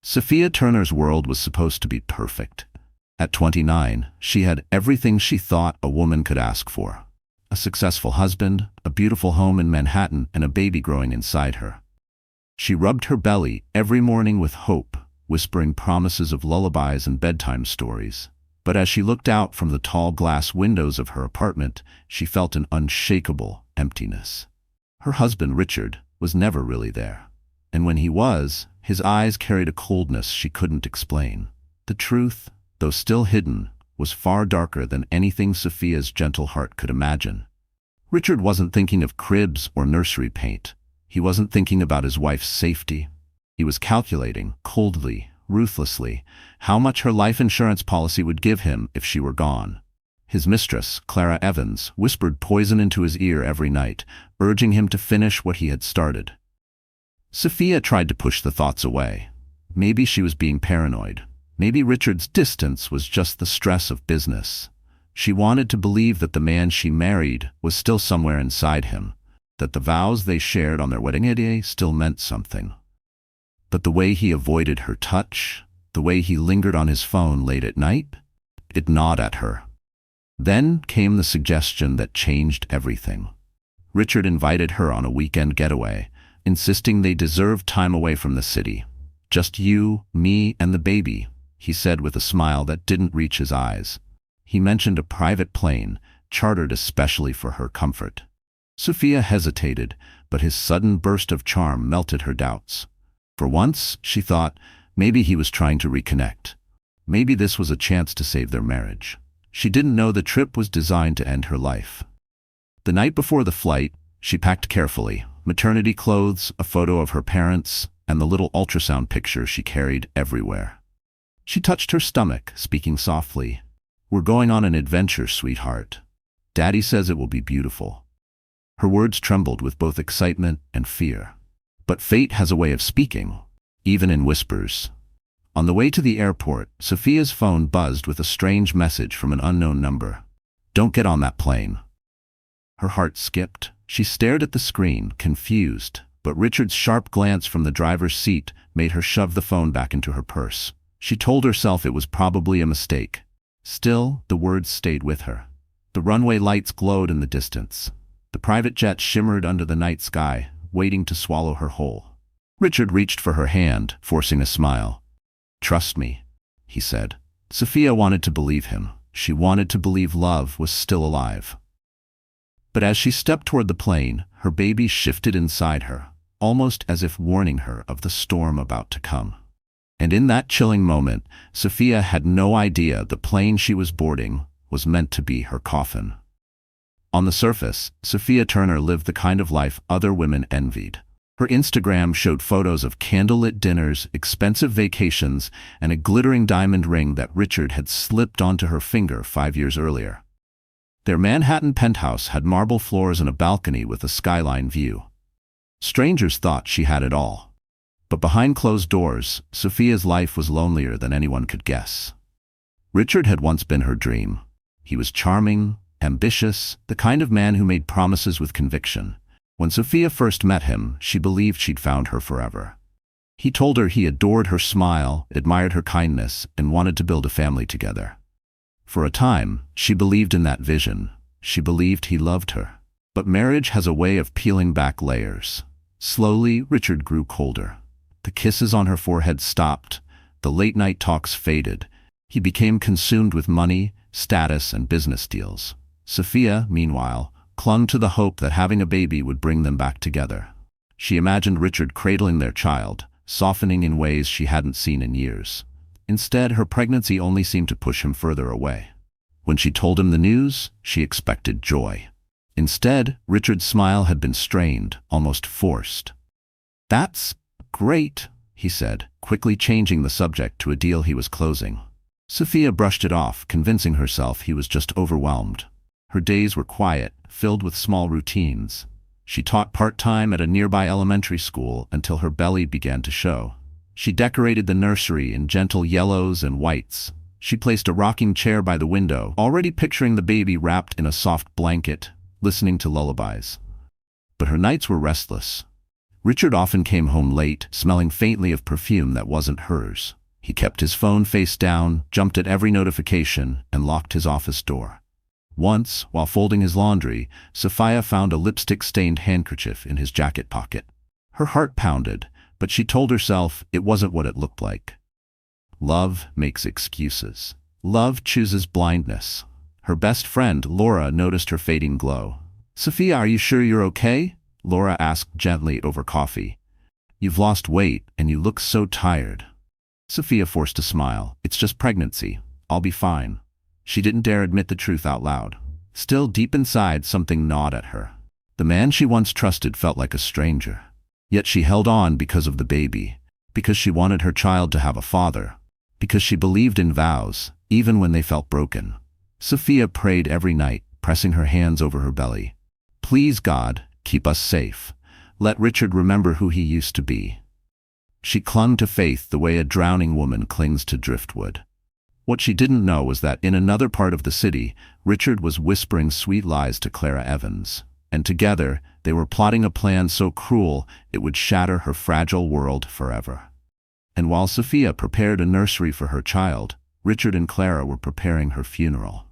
Sophia Turner's world was supposed to be perfect. At 29, she had everything she thought a woman could ask for. A successful husband, a beautiful home in Manhattan, and a baby growing inside her. She rubbed her belly every morning with hope, whispering promises of lullabies and bedtime stories. But as she looked out from the tall glass windows of her apartment, she felt an unshakable emptiness. Her husband, Richard, was never really there. And when he was, his eyes carried a coldness she couldn't explain. The truth, though still hidden, was far darker than anything Sophia's gentle heart could imagine. Richard wasn't thinking of cribs or nursery paint. He wasn't thinking about his wife's safety. He was calculating, coldly, ruthlessly, how much her life insurance policy would give him if she were gone. His mistress, Clara Evans, whispered poison into his ear every night, urging him to finish what he had started. Sophia tried to push the thoughts away. Maybe she was being paranoid. Maybe Richard's distance was just the stress of business. She wanted to believe that the man she married was still somewhere inside him, that the vows they shared on their wedding day still meant something. But the way he avoided her touch, the way he lingered on his phone late at night, it gnawed at her. Then came the suggestion that changed everything. Richard invited her on a weekend getaway, insisting they deserved time away from the city. "Just you, me, and the baby," he said with a smile that didn't reach his eyes. He mentioned a private plane, chartered especially for her comfort. Sophia hesitated, but his sudden burst of charm melted her doubts. For once, she thought, maybe he was trying to reconnect. Maybe this was a chance to save their marriage. She didn't know the trip was designed to end her life. The night before the flight, she packed carefully, maternity clothes, a photo of her parents, and the little ultrasound picture she carried everywhere. She touched her stomach, speaking softly. "We're going on an adventure, sweetheart. Daddy says it will be beautiful." Her words trembled with both excitement and fear. But fate has a way of speaking, even in whispers. On the way to the airport, Sophia's phone buzzed with a strange message from an unknown number. "Don't get on that plane." Her heart skipped. She stared at the screen, confused, but Richard's sharp glance from the driver's seat made her shove the phone back into her purse. She told herself it was probably a mistake. Still, the words stayed with her. The runway lights glowed in the distance. The private jet shimmered under the night sky, waiting to swallow her whole. Richard reached for her hand, forcing a smile. "Trust me," he said. Sophia wanted to believe him. She wanted to believe love was still alive. But as she stepped toward the plane, her baby shifted inside her, almost as if warning her of the storm about to come. And in that chilling moment, Sophia had no idea the plane she was boarding was meant to be her coffin. On the surface, Sophia Turner lived the kind of life other women envied. Her Instagram showed photos of candlelit dinners, expensive vacations, and a glittering diamond ring that Richard had slipped onto her finger 5 years earlier. Their Manhattan penthouse had marble floors and a balcony with a skyline view. Strangers thought she had it all. But behind closed doors, Sophia's life was lonelier than anyone could guess. Richard had once been her dream. He was charming, ambitious, the kind of man who made promises with conviction. When Sophia first met him, she believed she'd found her forever. He told her he adored her smile, admired her kindness, and wanted to build a family together. For a time, she believed in that vision. She believed he loved her. But marriage has a way of peeling back layers. Slowly, Richard grew colder. The kisses on her forehead stopped. The late-night talks faded. He became consumed with money, status, and business deals. Sophia, meanwhile, clung to the hope that having a baby would bring them back together. She imagined Richard cradling their child, softening in ways she hadn't seen in years. Instead, her pregnancy only seemed to push him further away. When she told him the news, she expected joy. Instead, Richard's smile had been strained, almost forced. "That's great," he said, quickly changing the subject to a deal he was closing. Sophia brushed it off, convincing herself he was just overwhelmed. Her days were quiet, filled with small routines. She taught part-time at a nearby elementary school until her belly began to show. She decorated the nursery in gentle yellows and whites. She placed a rocking chair by the window, already picturing the baby wrapped in a soft blanket, listening to lullabies. But her nights were restless. Richard often came home late, smelling faintly of perfume that wasn't hers. He kept his phone face down, jumped at every notification, and locked his office door. Once, while folding his laundry, Sophia found a lipstick-stained handkerchief in his jacket pocket. Her heart pounded, but she told herself it wasn't what it looked like. Love makes excuses. Love chooses blindness. Her best friend, Laura, noticed her fading glow. "Sophia, are you sure you're okay?" Laura asked gently over coffee. "You've lost weight, and you look so tired." Sophia forced a smile. "It's just pregnancy. I'll be fine." She didn't dare admit the truth out loud. Still, deep inside, something gnawed at her. The man she once trusted felt like a stranger. Yet she held on because of the baby, because she wanted her child to have a father, because she believed in vows, even when they felt broken. Sophia prayed every night, pressing her hands over her belly. "Please, God, keep us safe. Let Richard remember who he used to be." She clung to faith the way a drowning woman clings to driftwood. What she didn't know was that in another part of the city, Richard was whispering sweet lies to Clara Evans, and together they were plotting a plan so cruel it would shatter her fragile world forever. And while Sophia prepared a nursery for her child, Richard and Clara were preparing her funeral.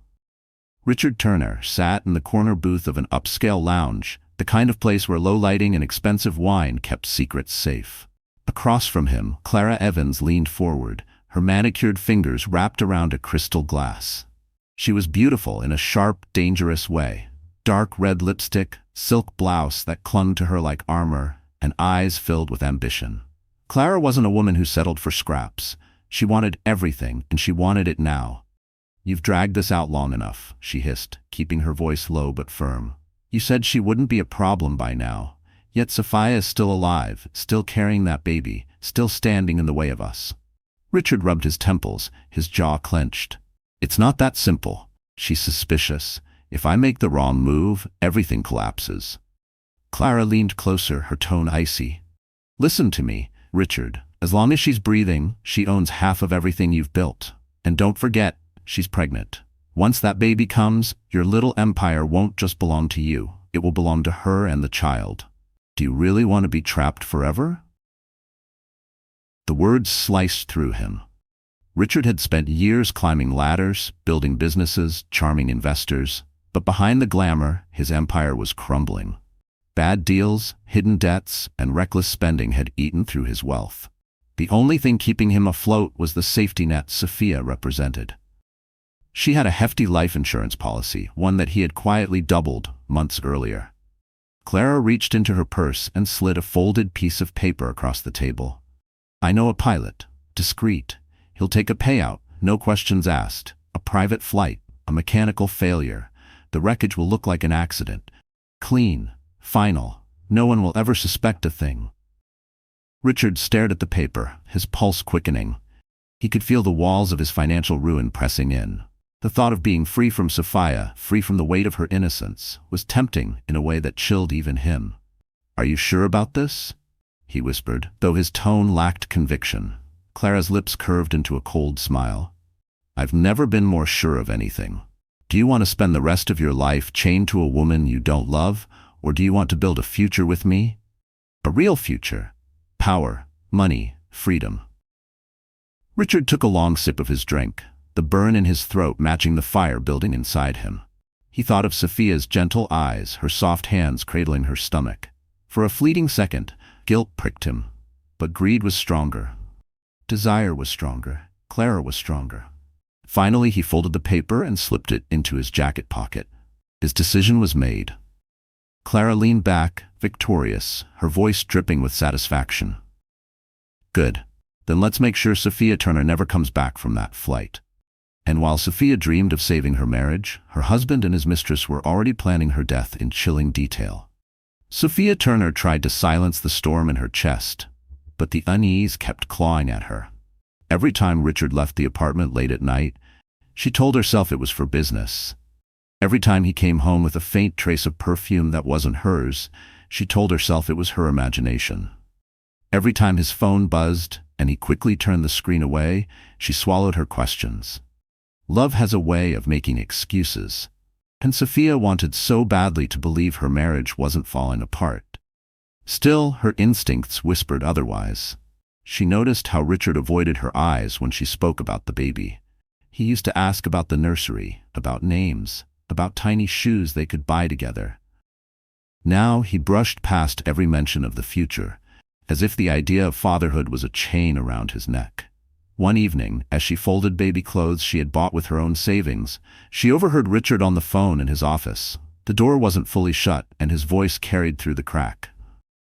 Richard Turner sat in the corner booth of an upscale lounge, the kind of place where low lighting and expensive wine kept secrets safe. Across from him, Clara Evans leaned forward, her manicured fingers wrapped around a crystal glass. She was beautiful in a sharp, dangerous way. Dark red lipstick, silk blouse that clung to her like armor, and eyes filled with ambition. Clara wasn't a woman who settled for scraps. She wanted everything, and she wanted it now. "You've dragged this out long enough," she hissed, keeping her voice low but firm. "You said she wouldn't be a problem by now. Yet Sophia is still alive, still carrying that baby, still standing in the way of us." Richard rubbed his temples, his jaw clenched. "It's not that simple. She's suspicious. If I make the wrong move, everything collapses." Clara leaned closer, her tone icy. "Listen to me, Richard. As long as she's breathing, she owns half of everything you've built. And don't forget, she's pregnant. Once that baby comes, your little empire won't just belong to you. It will belong to her and the child. Do you really want to be trapped forever?" The words sliced through him. Richard had spent years climbing ladders, building businesses, charming investors, but behind the glamour, his empire was crumbling. Bad deals, hidden debts, and reckless spending had eaten through his wealth. The only thing keeping him afloat was the safety net Sophia represented. She had a hefty life insurance policy, one that he had quietly doubled months earlier. Clara reached into her purse and slid a folded piece of paper across the table. "I know a pilot. Discreet. He'll take a payout, no questions asked. A private flight, a mechanical failure. The wreckage will look like an accident. Clean. Final. No one will ever suspect a thing." Richard stared at the paper, his pulse quickening. He could feel the walls of his financial ruin pressing in. The thought of being free from Sophia, free from the weight of her innocence, was tempting in a way that chilled even him. "Are you sure about this?" he whispered, though his tone lacked conviction. Clara's lips curved into a cold smile. "I've never been more sure of anything. Do you want to spend the rest of your life chained to a woman you don't love, or do you want to build a future with me? A real future. Power, money, freedom." Richard took a long sip of his drink, the burn in his throat matching the fire building inside him. He thought of Sophia's gentle eyes, her soft hands cradling her stomach. For a fleeting second, guilt pricked him, but greed was stronger. Desire was stronger. Clara was stronger. Finally, he folded the paper and slipped it into his jacket pocket. His decision was made. Clara leaned back, victorious, her voice dripping with satisfaction. "Good. Then let's make sure Sophia Turner never comes back from that flight." And while Sophia dreamed of saving her marriage, her husband and his mistress were already planning her death in chilling detail. Sophia Turner tried to silence the storm in her chest, but the unease kept clawing at her. Every time Richard left the apartment late at night, she told herself it was for business. Every time he came home with a faint trace of perfume that wasn't hers, she told herself it was her imagination. Every time his phone buzzed and he quickly turned the screen away, she swallowed her questions. Love has a way of making excuses, and Sophia wanted so badly to believe her marriage wasn't falling apart. Still, her instincts whispered otherwise. She noticed how Richard avoided her eyes when she spoke about the baby. He used to ask about the nursery, about names, about tiny shoes they could buy together. Now he brushed past every mention of the future, as if the idea of fatherhood was a chain around his neck. One evening, as she folded baby clothes she had bought with her own savings, she overheard Richard on the phone in his office. The door wasn't fully shut, and his voice carried through the crack.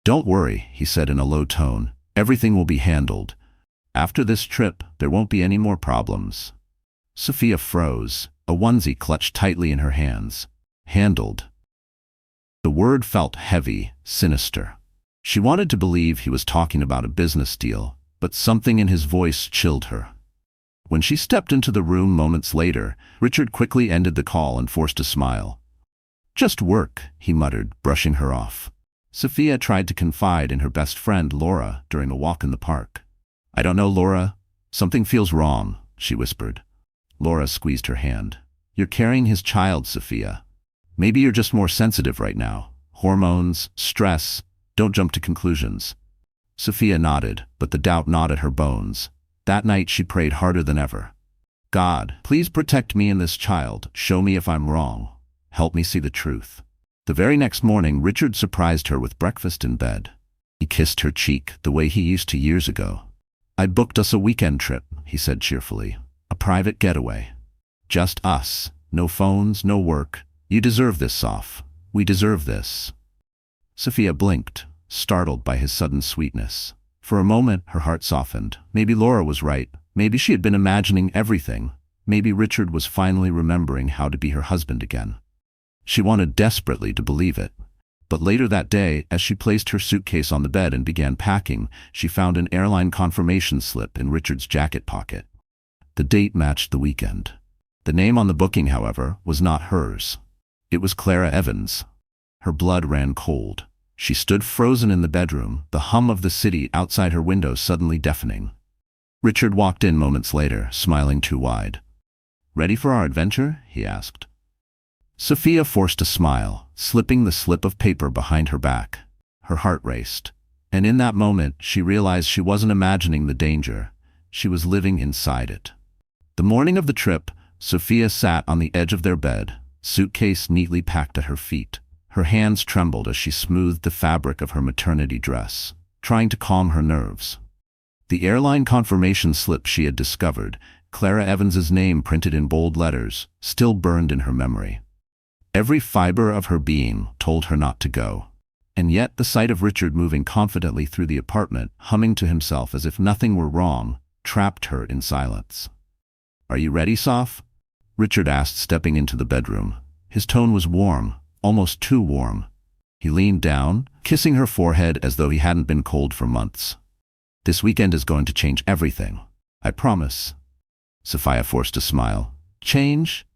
"Don't worry," he said in a low tone. "Everything will be handled. After this trip, there won't be any more problems." Sophia froze, a onesie clutched tightly in her hands. Handled. The word felt heavy, sinister. She wanted to believe he was talking about a business deal, but something in his voice chilled her. When she stepped into the room moments later, Richard quickly ended the call and forced a smile. "Just work," he muttered, brushing her off. Sophia tried to confide in her best friend Laura during a walk in the park. "I don't know, Laura. Something feels wrong," she whispered. Laura squeezed her hand. "You're carrying his child, Sophia. Maybe you're just more sensitive right now. Hormones, stress. Don't jump to conclusions." Sophia nodded, but the doubt gnawed at her bones. That night she prayed harder than ever. "God, please protect me and this child. Show me if I'm wrong. Help me see the truth." The very next morning, Richard surprised her with breakfast in bed. He kissed her cheek the way he used to years ago. "I booked us a weekend trip," he said cheerfully. "A private getaway. Just us. No phones, no work. You deserve this, Soph. We deserve this." Sophia blinked, startled by his sudden sweetness. For a moment, her heart softened. Maybe Laura was right. Maybe she had been imagining everything. Maybe Richard was finally remembering how to be her husband again. She wanted desperately to believe it. But later that day, as she placed her suitcase on the bed and began packing, she found an airline confirmation slip in Richard's jacket pocket. The date matched the weekend. The name on the booking, however, was not hers. It was Clara Evans. Her blood ran cold. She stood frozen in the bedroom, the hum of the city outside her window suddenly deafening. Richard walked in moments later, smiling too wide. "Ready for our adventure?" he asked. Sophia forced a smile, slipping the slip of paper behind her back. Her heart raced. And in that moment, she realized she wasn't imagining the danger. She was living inside it. The morning of the trip, Sophia sat on the edge of their bed, suitcase neatly packed at her feet. Her hands trembled as she smoothed the fabric of her maternity dress, trying to calm her nerves. The airline confirmation slip she had discovered, Clara Evans's name printed in bold letters, still burned in her memory. Every fiber of her being told her not to go. And yet the sight of Richard moving confidently through the apartment, humming to himself as if nothing were wrong, trapped her in silence. "Are you ready, Soph?" Richard asked, stepping into the bedroom. His tone was warm, almost too warm. He leaned down, kissing her forehead as though he hadn't been cold for months. "This weekend is going to change everything. I promise." Sophia forced a smile. "Change?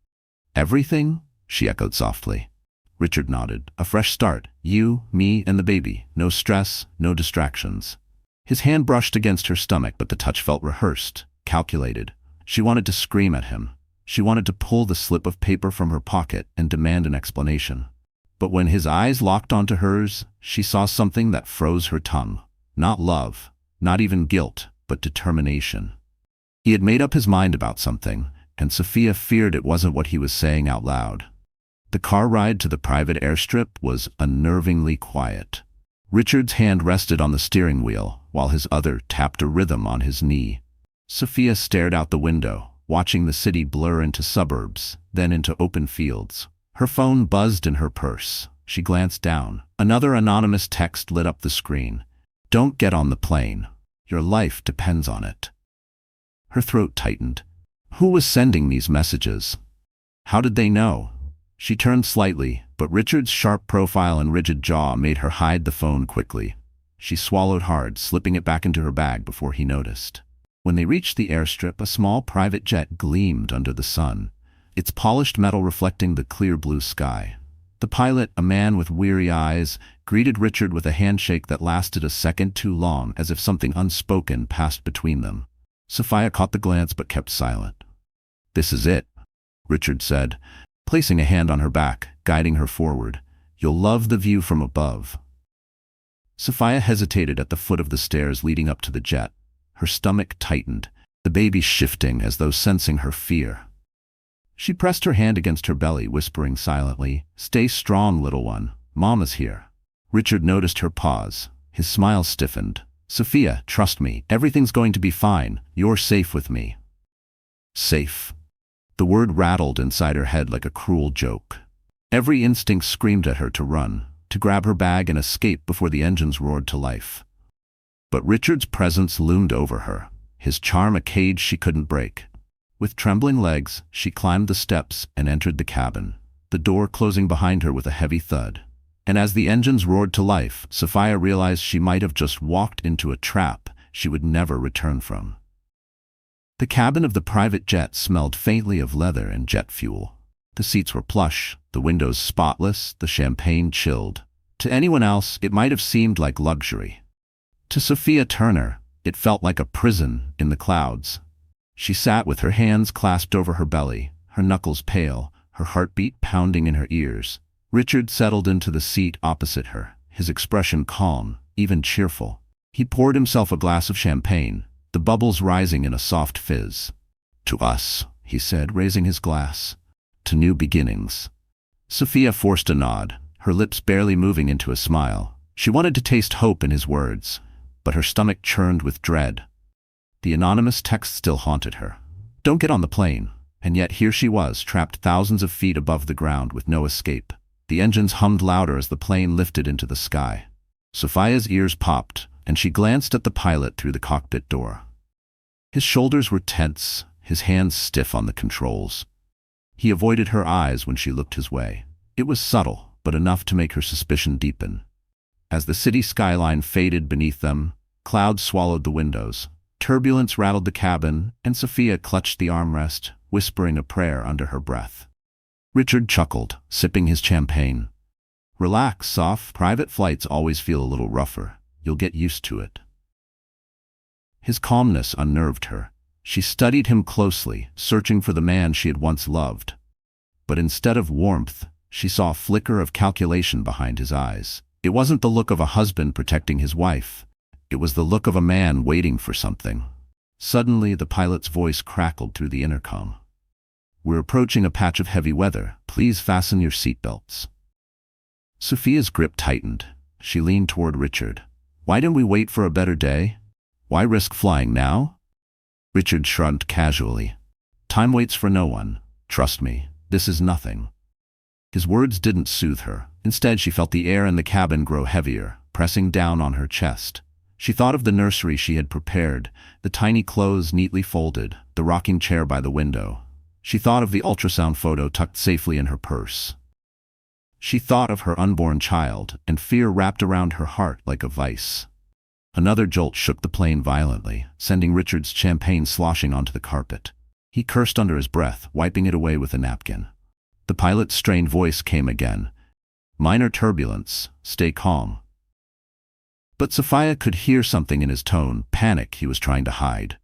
Everything?" she echoed softly. Richard nodded. "A fresh start. You, me, and the baby. No stress, no distractions." His hand brushed against her stomach, but the touch felt rehearsed, calculated. She wanted to scream at him. She wanted to pull the slip of paper from her pocket and demand an explanation. But when his eyes locked onto hers, she saw something that froze her tongue. Not love, not even guilt, but determination. He had made up his mind about something, and Sophia feared it wasn't what he was saying out loud. The car ride to the private airstrip was unnervingly quiet. Richard's hand rested on the steering wheel, while his other tapped a rhythm on his knee. Sophia stared out the window, watching the city blur into suburbs, then into open fields. Her phone buzzed in her purse. She glanced down. Another anonymous text lit up the screen. "Don't get on the plane. Your life depends on it." Her throat tightened. Who was sending these messages? How did they know? She turned slightly, but Richard's sharp profile and rigid jaw made her hide the phone quickly. She swallowed hard, slipping it back into her bag before he noticed. When they reached the airstrip, a small private jet gleamed under the sun, its polished metal reflecting the clear blue sky. The pilot, a man with weary eyes, greeted Richard with a handshake that lasted a second too long, as if something unspoken passed between them. Sophia caught the glance but kept silent. "This is it," Richard said, placing a hand on her back, guiding her forward. "You'll love the view from above." Sophia hesitated at the foot of the stairs leading up to the jet. Her stomach tightened, the baby shifting as though sensing her fear. She pressed her hand against her belly, whispering silently, "Stay strong, little one. Mama's here." Richard noticed her pause. His smile stiffened. "Sophia, trust me. Everything's going to be fine. You're safe with me." Safe. The word rattled inside her head like a cruel joke. Every instinct screamed at her to run, to grab her bag and escape before the engines roared to life. But Richard's presence loomed over her, his charm a cage she couldn't break. With trembling legs, she climbed the steps and entered the cabin, the door closing behind her with a heavy thud. And as the engines roared to life, Sophia realized she might have just walked into a trap she would never return from. The cabin of the private jet smelled faintly of leather and jet fuel. The seats were plush, the windows spotless, the champagne chilled. To anyone else, it might have seemed like luxury. To Sophia Turner, it felt like a prison in the clouds. She sat with her hands clasped over her belly, her knuckles pale, her heartbeat pounding in her ears. Richard settled into the seat opposite her, his expression calm, even cheerful. He poured himself a glass of champagne, the bubbles rising in a soft fizz. "To us," he said, raising his glass. "To new beginnings." Sophia forced a nod, her lips barely moving into a smile. She wanted to taste hope in his words, but her stomach churned with dread. The anonymous text still haunted her. "Don't get on the plane." And yet here she was, trapped thousands of feet above the ground with no escape. The engines hummed louder as the plane lifted into the sky. Sophia's ears popped, and she glanced at the pilot through the cockpit door. His shoulders were tense, his hands stiff on the controls. He avoided her eyes when she looked his way. It was subtle, but enough to make her suspicion deepen. As the city skyline faded beneath them, clouds swallowed the windows. Turbulence rattled the cabin, and Sophia clutched the armrest, whispering a prayer under her breath. Richard chuckled, sipping his champagne. "Relax, Soph. Private flights always feel a little rougher. You'll get used to it." His calmness unnerved her. She studied him closely, searching for the man she had once loved. But instead of warmth, she saw a flicker of calculation behind his eyes. It wasn't the look of a husband protecting his wife. It was the look of a man waiting for something. Suddenly, the pilot's voice crackled through the intercom. "We're approaching a patch of heavy weather. Please fasten your seatbelts." Sophia's grip tightened. She leaned toward Richard. "Why didn't we wait for a better day? Why risk flying now?" Richard shrugged casually. "Time waits for no one. Trust me, this is nothing." His words didn't soothe her. Instead, she felt the air in the cabin grow heavier, pressing down on her chest. She thought of the nursery she had prepared, the tiny clothes neatly folded, the rocking chair by the window. She thought of the ultrasound photo tucked safely in her purse. She thought of her unborn child, and fear wrapped around her heart like a vice. Another jolt shook the plane violently, sending Richard's champagne sloshing onto the carpet. He cursed under his breath, wiping it away with a napkin. The pilot's strained voice came again. "Minor turbulence. Stay calm." But Sophia could hear something in his tone, panic he was trying to hide.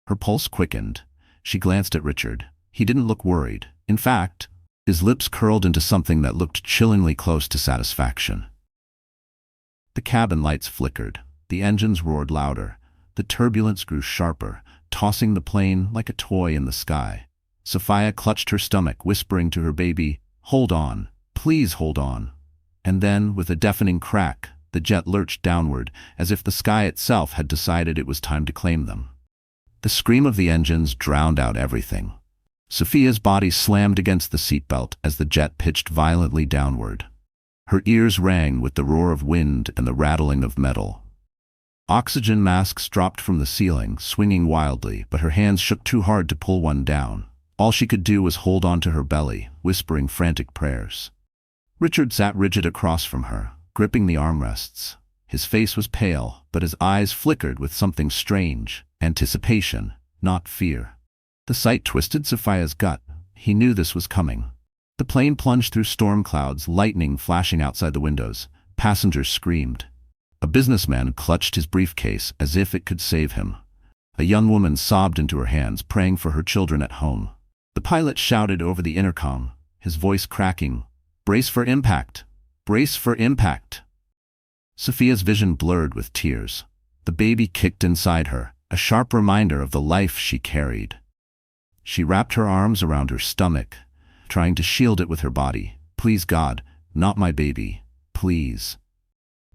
Her pulse quickened. She glanced at Richard. He didn't look worried. In fact, his lips curled into something that looked chillingly close to satisfaction. The cabin lights flickered. The engines roared louder. The turbulence grew sharper, tossing the plane like a toy in the sky. Sophia clutched her stomach, whispering to her baby, "Hold on. Please hold on." And then, with a deafening crack, the jet lurched downward, as if the sky itself had decided it was time to claim them. The scream of the engines drowned out everything. Sophia's body slammed against the seatbelt as the jet pitched violently downward. Her ears rang with the roar of wind and the rattling of metal. Oxygen masks dropped from the ceiling, swinging wildly, but her hands shook too hard to pull one down. All she could do was hold onto her belly, whispering frantic prayers. Richard sat rigid across from her, gripping the armrests. His face was pale, but his eyes flickered with something strange, anticipation, not fear. The sight twisted Sophia's gut. He knew this was coming. The plane plunged through storm clouds, lightning flashing outside the windows. Passengers screamed. A businessman clutched his briefcase as if it could save him. A young woman sobbed into her hands, praying for her children at home. The pilot shouted over the intercom, his voice cracking, "Brace for impact! Brace for impact!" Sophia's vision blurred with tears. The baby kicked inside her, a sharp reminder of the life she carried. She wrapped her arms around her stomach, trying to shield it with her body. Please God, not my baby, please.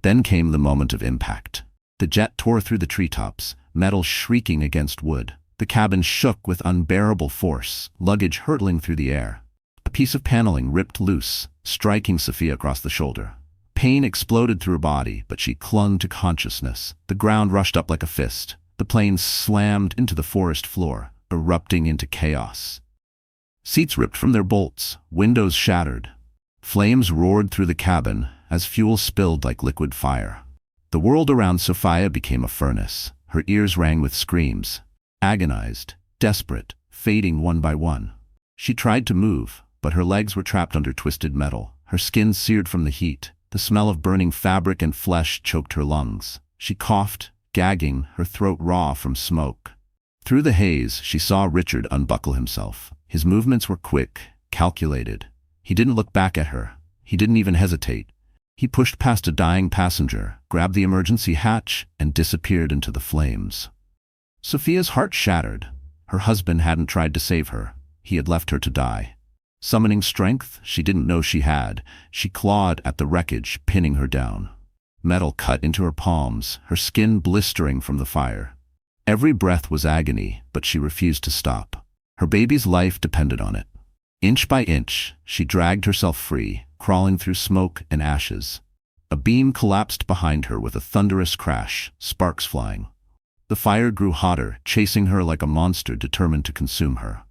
Then came the moment of impact. The jet tore through the treetops, metal shrieking against wood. The cabin shook with unbearable force, luggage hurtling through the air. A piece of paneling ripped loose, striking Sophia across the shoulder. Pain exploded through her body, but she clung to consciousness. The ground rushed up like a fist. The plane slammed into the forest floor, erupting into chaos. Seats ripped from their bolts, windows shattered. Flames roared through the cabin as fuel spilled like liquid fire. The world around Sophia became a furnace. Her ears rang with screams, agonized, desperate, fading one by one. She tried to move, but her legs were trapped under twisted metal. Her skin seared from the heat. The smell of burning fabric and flesh choked her lungs. She coughed, gagging, her throat raw from smoke. Through the haze, she saw Richard unbuckle himself. His movements were quick, calculated. He didn't look back at her. He didn't even hesitate. He pushed past a dying passenger, grabbed the emergency hatch, and disappeared into the flames. Sophia's heart shattered. Her husband hadn't tried to save her. He had left her to die. Summoning strength she didn't know she had, she clawed at the wreckage, pinning her down. Metal cut into her palms, her skin blistering from the fire. Every breath was agony, but she refused to stop. Her baby's life depended on it. Inch by inch, she dragged herself free, crawling through smoke and ashes. A beam collapsed behind her with a thunderous crash, sparks flying. The fire grew hotter, chasing her like a monster determined to consume her.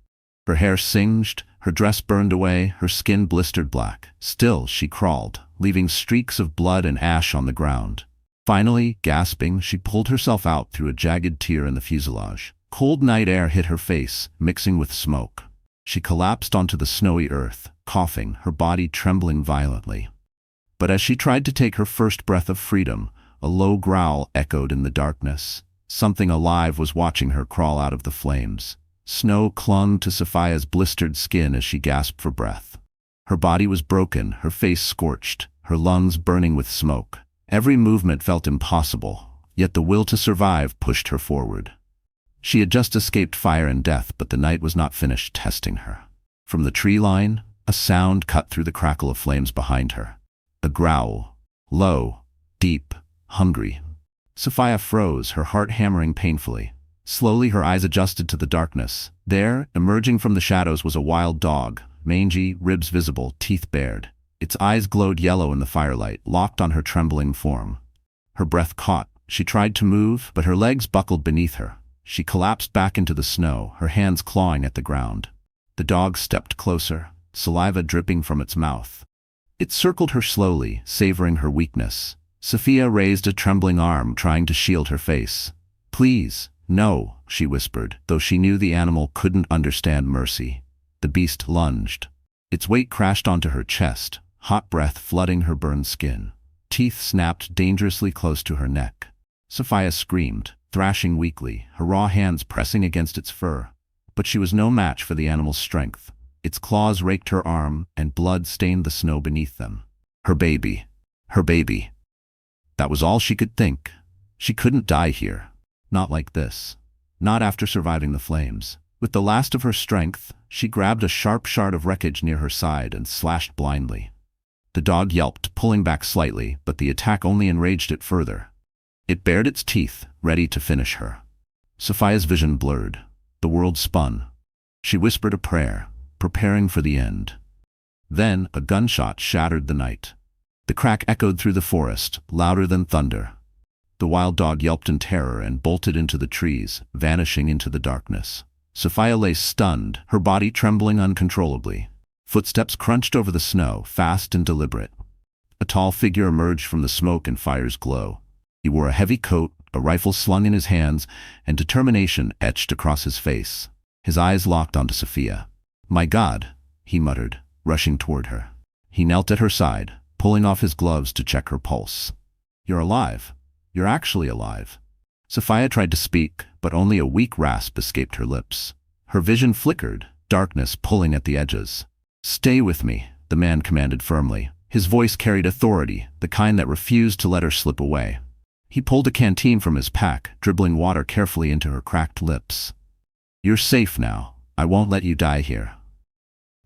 Her hair singed, her dress burned away, her skin blistered black. Still, she crawled, leaving streaks of blood and ash on the ground. Finally, gasping, she pulled herself out through a jagged tear in the fuselage. Cold night air hit her face, mixing with smoke. She collapsed onto the snowy earth, coughing, her body trembling violently. But as she tried to take her first breath of freedom, a low growl echoed in the darkness. Something alive was watching her crawl out of the flames. Snow clung to Sophia's blistered skin as she gasped for breath. Her body was broken, her face scorched, her lungs burning with smoke. Every movement felt impossible, yet the will to survive pushed her forward. She had just escaped fire and death, but the night was not finished testing her. From the tree line, a sound cut through the crackle of flames behind her. A growl, low, deep, hungry. Sophia froze, her heart hammering painfully. Slowly her eyes adjusted to the darkness. There, emerging from the shadows, was a wild dog, mangy, ribs visible, teeth bared. Its eyes glowed yellow in the firelight, locked on her trembling form. Her breath caught. She tried to move, but her legs buckled beneath her. She collapsed back into the snow, her hands clawing at the ground. The dog stepped closer, saliva dripping from its mouth. It circled her slowly, savoring her weakness. Sophia raised a trembling arm, trying to shield her face. "Please, no," she whispered, though she knew the animal couldn't understand mercy. The beast lunged. Its weight crashed onto her chest, hot breath flooding her burned skin. Teeth snapped dangerously close to her neck. Sophia screamed, thrashing weakly, her raw hands pressing against its fur. But she was no match for the animal's strength. Its claws raked her arm, and blood stained the snow beneath them. Her baby. Her baby. That was all she could think. She couldn't die here. Not like this. Not after surviving the flames. With the last of her strength, she grabbed a sharp shard of wreckage near her side and slashed blindly. The dog yelped, pulling back slightly, but the attack only enraged it further. It bared its teeth, ready to finish her. Sophia's vision blurred. The world spun. She whispered a prayer, preparing for the end. Then a gunshot shattered the night. The crack echoed through the forest, louder than thunder. The wild dog yelped in terror and bolted into the trees, vanishing into the darkness. Sophia lay stunned, her body trembling uncontrollably. Footsteps crunched over the snow, fast and deliberate. A tall figure emerged from the smoke and fire's glow. He wore a heavy coat, a rifle slung in his hands, and determination etched across his face. His eyes locked onto Sophia. "My God," he muttered, rushing toward her. He knelt at her side, pulling off his gloves to check her pulse. "You're alive. You're actually alive." Sophia tried to speak, but only a weak rasp escaped her lips. Her vision flickered, darkness pulling at the edges. "Stay with me," the man commanded firmly, His voice carried authority, the kind that refused to let her slip away. He pulled a canteen from his pack, dribbling water carefully into her cracked lips. "You're safe now. I won't let you die here."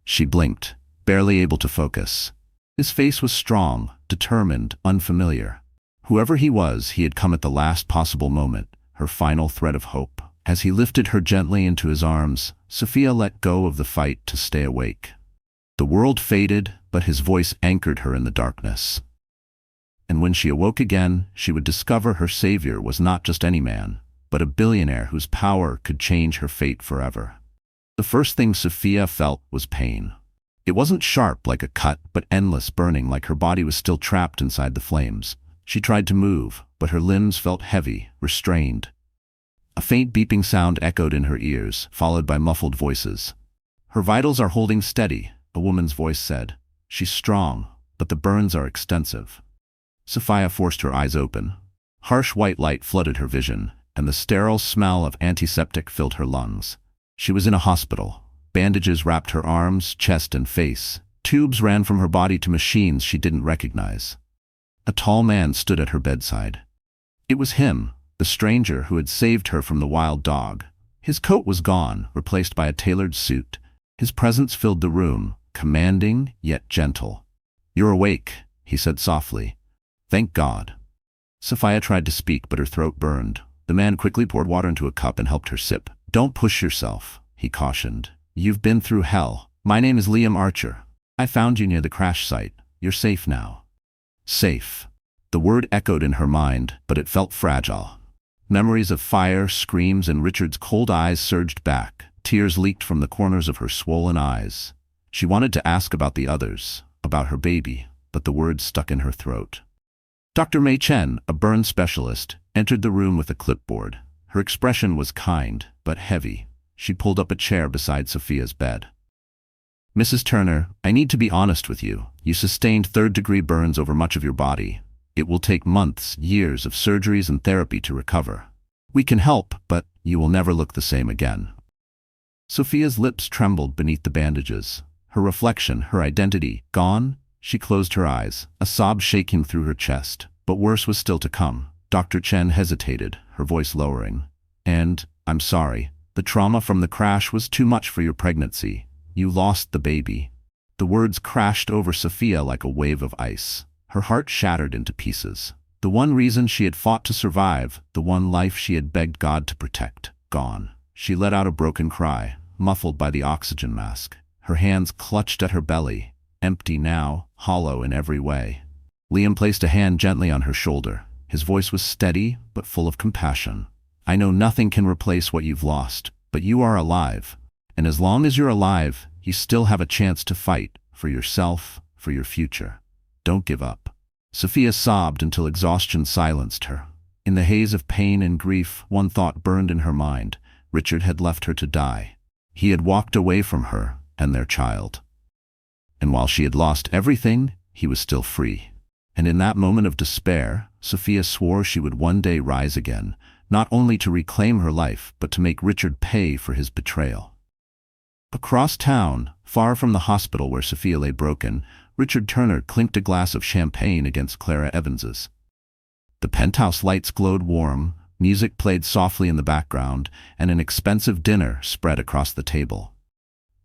She blinked, barely able to focus. His face was strong, determined, unfamiliar. Whoever he was, he had come at the last possible moment, her final thread of hope. As he lifted her gently into his arms, Sophia let go of the fight to stay awake. The world faded, but his voice anchored her in the darkness. And when she awoke again, she would discover her savior was not just any man, but a billionaire whose power could change her fate forever. The first thing Sophia felt was pain. It wasn't sharp like a cut, but endless burning, like her body was still trapped inside the flames. She tried to move, but her limbs felt heavy, restrained. A faint beeping sound echoed in her ears, followed by muffled voices. "Her vitals are holding steady," a woman's voice said. "She's strong, but the burns are extensive." Sophia forced her eyes open. Harsh white light flooded her vision, and the sterile smell of antiseptic filled her lungs. She was in a hospital. Bandages wrapped her arms, chest, and face. Tubes ran from her body to machines she didn't recognize. A tall man stood at her bedside. It was him, the stranger who had saved her from the wild dog. His coat was gone, replaced by a tailored suit. His presence filled the room, commanding yet gentle. "You're awake," he said softly. "Thank God." Sophia tried to speak, but her throat burned. The man quickly poured water into a cup and helped her sip. "Don't push yourself," he cautioned. "You've been through hell. My name is Liam Archer. I found you near the crash site. You're safe now." Safe. The word echoed in her mind, but it felt fragile. Memories of fire, screams, and Richard's cold eyes surged back. Tears leaked from the corners of her swollen eyes. She wanted to ask about the others, about her baby, but the words stuck in her throat. Dr. Mei Chen, a burn specialist, entered the room with a clipboard. Her expression was kind, but heavy. She pulled up a chair beside Sophia's bed. "Mrs. Turner, I need to be honest with you. You sustained third-degree burns over much of your body. It will take months, years of surgeries and therapy to recover. We can help, but you will never look the same again." Sophia's lips trembled beneath the bandages. Her reflection, her identity, gone? She closed her eyes, a sob shaking through her chest. But worse was still to come. Dr. Chen hesitated, her voice lowering. "And, I'm sorry. The trauma from the crash was too much for your pregnancy. You lost the baby." The words crashed over Sophia like a wave of ice. Her heart shattered into pieces. The one reason she had fought to survive, the one life she had begged God to protect, gone. She let out a broken cry, muffled by the oxygen mask. Her hands clutched at her belly, empty now, hollow in every way. Liam placed a hand gently on her shoulder. His voice was steady, but full of compassion. "I know nothing can replace what you've lost, but you are alive. And as long as you're alive, you still have a chance to fight, for yourself, for your future. Don't give up." Sophia sobbed until exhaustion silenced her. In the haze of pain and grief, one thought burned in her mind. Richard had left her to die. He had walked away from her and their child. And while she had lost everything, he was still free. And in that moment of despair, Sophia swore she would one day rise again, not only to reclaim her life, but to make Richard pay for his betrayal. Across town, far from the hospital where Sophia lay broken, Richard Turner clinked a glass of champagne against Clara Evans's. The penthouse lights glowed warm, music played softly in the background, and an expensive dinner spread across the table.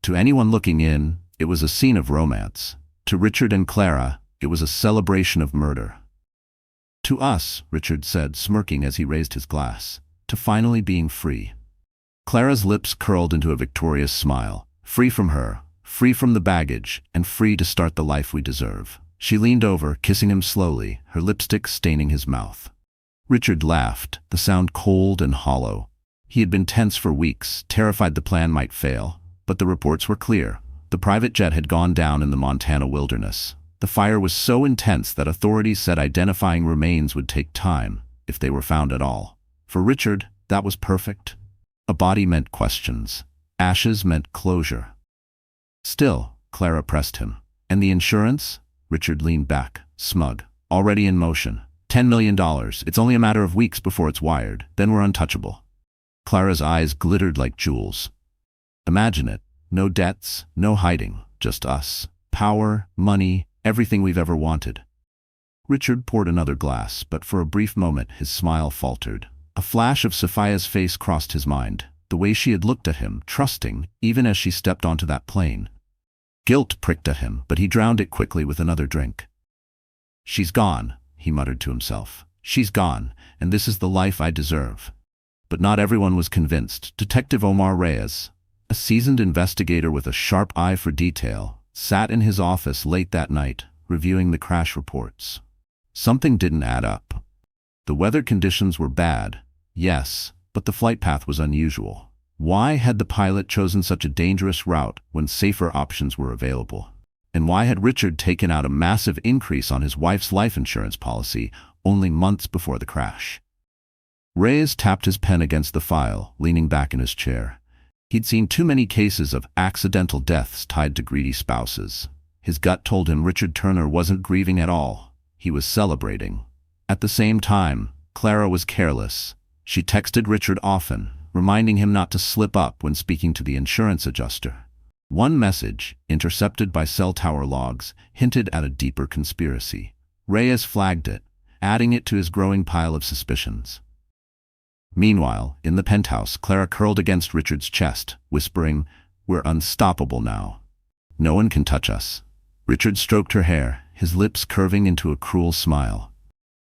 To anyone looking in, it was a scene of romance. To Richard and Clara, it was a celebration of murder. "To us," Richard said, smirking as he raised his glass, "to finally being free." Clara's lips curled into a victorious smile. Free from her, free from the baggage, and free to start the life we deserve. She leaned over, kissing him slowly, her lipstick staining his mouth. Richard laughed, the sound cold and hollow. He had been tense for weeks, terrified the plan might fail. But the reports were clear. The private jet had gone down in the Montana wilderness. The fire was so intense that authorities said identifying remains would take time, if they were found at all. For Richard, that was perfect. A body meant questions. Ashes meant closure. Still, Clara pressed him. "And the insurance?" Richard leaned back, smug. "Already in motion. $10 million. It's only a matter of weeks before it's wired. Then we're untouchable." Clara's eyes glittered like jewels. "Imagine it. No debts, no hiding, just us. Power, money, Everything we've ever wanted." Richard poured another glass, but for a brief moment his smile faltered. A flash of Sophia's face crossed his mind, the way she had looked at him, trusting, even as she stepped onto that plane. Guilt pricked at him, but he drowned it quickly with another drink. "She's gone," he muttered to himself. "She's gone, and this is the life I deserve." But not everyone was convinced. Detective Omar Reyes, a seasoned investigator with a sharp eye for detail, sat in his office late that night, reviewing the crash reports. Something didn't add up. The weather conditions were bad, yes, but the flight path was unusual. Why had the pilot chosen such a dangerous route when safer options were available? And why had Richard taken out a massive increase on his wife's life insurance policy only months before the crash? Reyes tapped his pen against the file, leaning back in his chair. He'd seen too many cases of accidental deaths tied to greedy spouses. His gut told him Richard Turner wasn't grieving at all. He was celebrating. At the same time, Clara was careless. She texted Richard often, reminding him not to slip up when speaking to the insurance adjuster. One message, intercepted by cell tower logs, hinted at a deeper conspiracy. Reyes flagged it, adding it to his growing pile of suspicions. Meanwhile, in the penthouse, Clara curled against Richard's chest, whispering, "We're unstoppable now. No one can touch us." Richard stroked her hair, his lips curving into a cruel smile.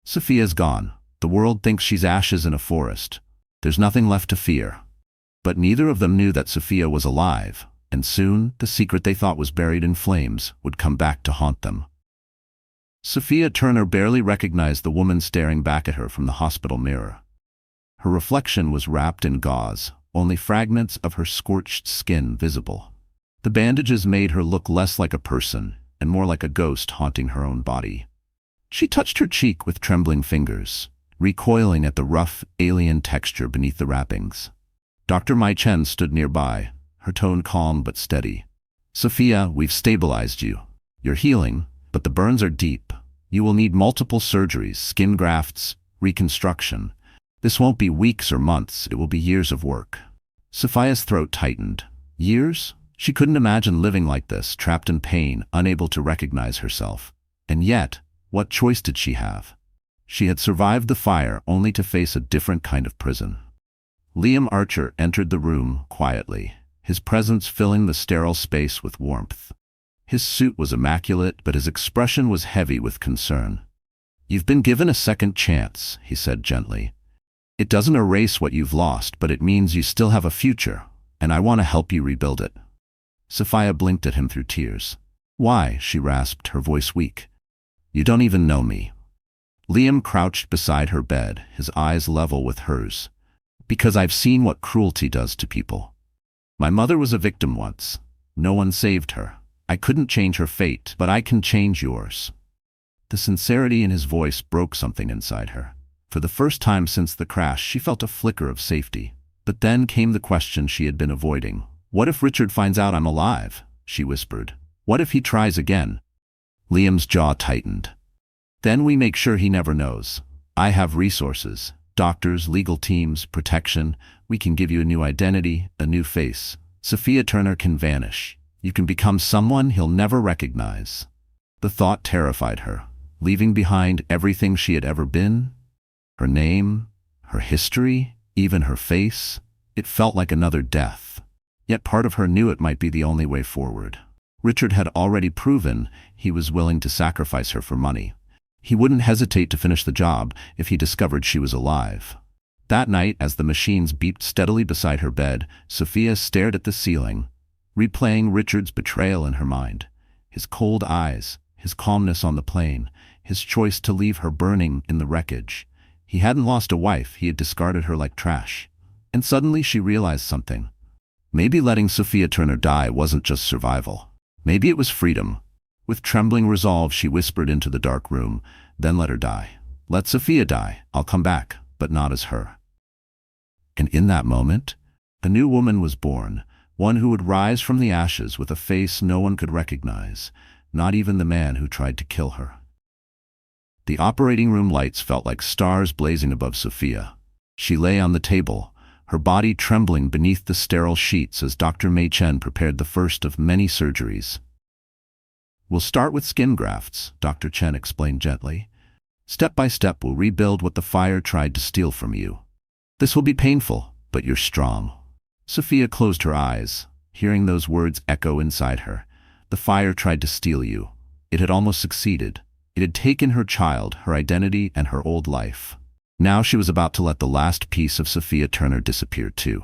"Sophia's gone. The world thinks she's ashes in a forest. There's nothing left to fear." But neither of them knew that Sophia was alive, and soon the secret they thought was buried in flames would come back to haunt them. Sophia Turner barely recognized the woman staring back at her from the hospital mirror. Her reflection was wrapped in gauze, only fragments of her scorched skin visible. The bandages made her look less like a person and more like a ghost haunting her own body. She touched her cheek with trembling fingers, recoiling at the rough, alien texture beneath the wrappings. Dr. Mai Chen stood nearby, her tone calm but steady. "Sophia, we've stabilized you. You're healing, but the burns are deep. You will need multiple surgeries, skin grafts, reconstruction. This won't be weeks or months, it will be years of work." Sophia's throat tightened. Years? She couldn't imagine living like this, trapped in pain, unable to recognize herself. And yet, what choice did she have? She had survived the fire only to face a different kind of prison. Liam Archer entered the room quietly, his presence filling the sterile space with warmth. His suit was immaculate, but his expression was heavy with concern. "You've been given a second chance," he said gently. "It doesn't erase what you've lost, but it means you still have a future, and I want to help you rebuild it." Sophia blinked at him through tears. "Why?" she rasped, her voice weak. "You don't even know me." Liam crouched beside her bed, his eyes level with hers. "Because I've seen what cruelty does to people. My mother was a victim once. No one saved her. I couldn't change her fate, but I can change yours." The sincerity in his voice broke something inside her. For the first time since the crash, she felt a flicker of safety. But then came the question she had been avoiding. "What if Richard finds out I'm alive?" she whispered. "What if he tries again?" Liam's jaw tightened. "Then we make sure he never knows. I have resources. Doctors, legal teams, protection. We can give you a new identity, a new face. Sophia Turner can vanish. You can become someone he'll never recognize." The thought terrified her, leaving behind everything she had ever been. Her name, her history, even her face. It felt like another death. Yet part of her knew it might be the only way forward. Richard had already proven he was willing to sacrifice her for money. He wouldn't hesitate to finish the job if he discovered she was alive. That night, as the machines beeped steadily beside her bed, Sophia stared at the ceiling, replaying Richard's betrayal in her mind. His cold eyes, his calmness on the plane, his choice to leave her burning in the wreckage. He hadn't lost a wife, he had discarded her like trash. And suddenly she realized something. Maybe letting Sophia Turner die wasn't just survival. Maybe it was freedom. With trembling resolve, she whispered into the dark room, "Then let her die. Let Sophia die. I'll come back, but not as her." And in that moment, a new woman was born, one who would rise from the ashes with a face no one could recognize, not even the man who tried to kill her. The operating room lights felt like stars blazing above Sophia. She lay on the table, her body trembling beneath the sterile sheets as Dr. Mai Chen prepared the first of many surgeries. We'll start with skin grafts, Dr. Chen explained gently. Step by step, we'll rebuild what the fire tried to steal from you. This will be painful, but you're strong. Sophia closed her eyes, hearing those words echo inside her. The fire tried to steal you. It had almost succeeded. It had taken her child, her identity, and her old life. Now she was about to let the last piece of Sophia Turner disappear too.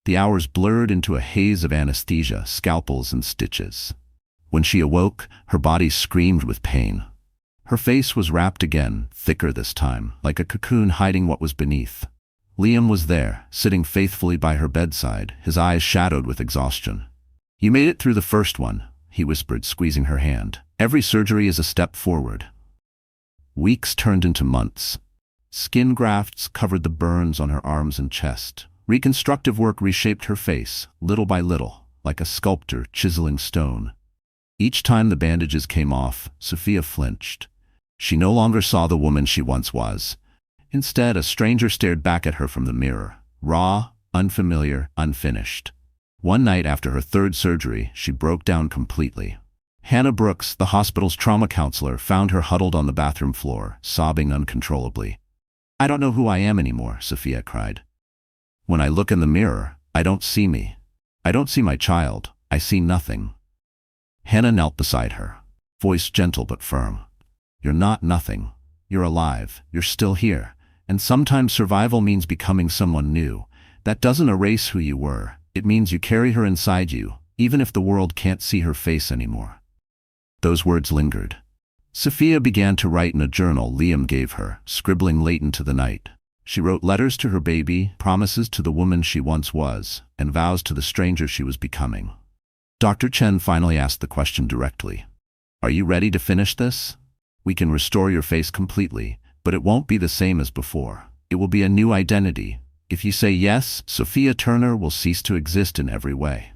The hours blurred into a haze of anesthesia, scalpels, and stitches. When she awoke, her body screamed with pain. Her face was wrapped again, thicker this time, like a cocoon hiding what was beneath. Liam was there, sitting faithfully by her bedside, his eyes shadowed with exhaustion. "You made it through the first one," he whispered, squeezing her hand. "Every surgery is a step forward." Weeks turned into months. Skin grafts covered the burns on her arms and chest. Reconstructive work reshaped her face, little by little, like a sculptor chiseling stone. Each time the bandages came off, Sophia flinched. She no longer saw the woman she once was. Instead, a stranger stared back at her from the mirror, raw, unfamiliar, unfinished. One night after her third surgery, she broke down completely. Hannah Brooks, the hospital's trauma counselor, found her huddled on the bathroom floor, sobbing uncontrollably. "I don't know who I am anymore," Sophia cried. "When I look in the mirror, I don't see me. I don't see my child. I see nothing." Hannah knelt beside her, voice gentle but firm. "You're not nothing. You're alive. You're still here. And sometimes survival means becoming someone new. That doesn't erase who you were. It means you carry her inside you, even if the world can't see her face anymore." Those words lingered. Sophia began to write in a journal Liam gave her, scribbling late into the night. She wrote letters to her baby, promises to the woman she once was, and vows to the stranger she was becoming. Dr. Chen finally asked the question directly. "Are you ready to finish this? We can restore your face completely, but it won't be the same as before. It will be a new identity. If you say yes, Sophia Turner will cease to exist in every way."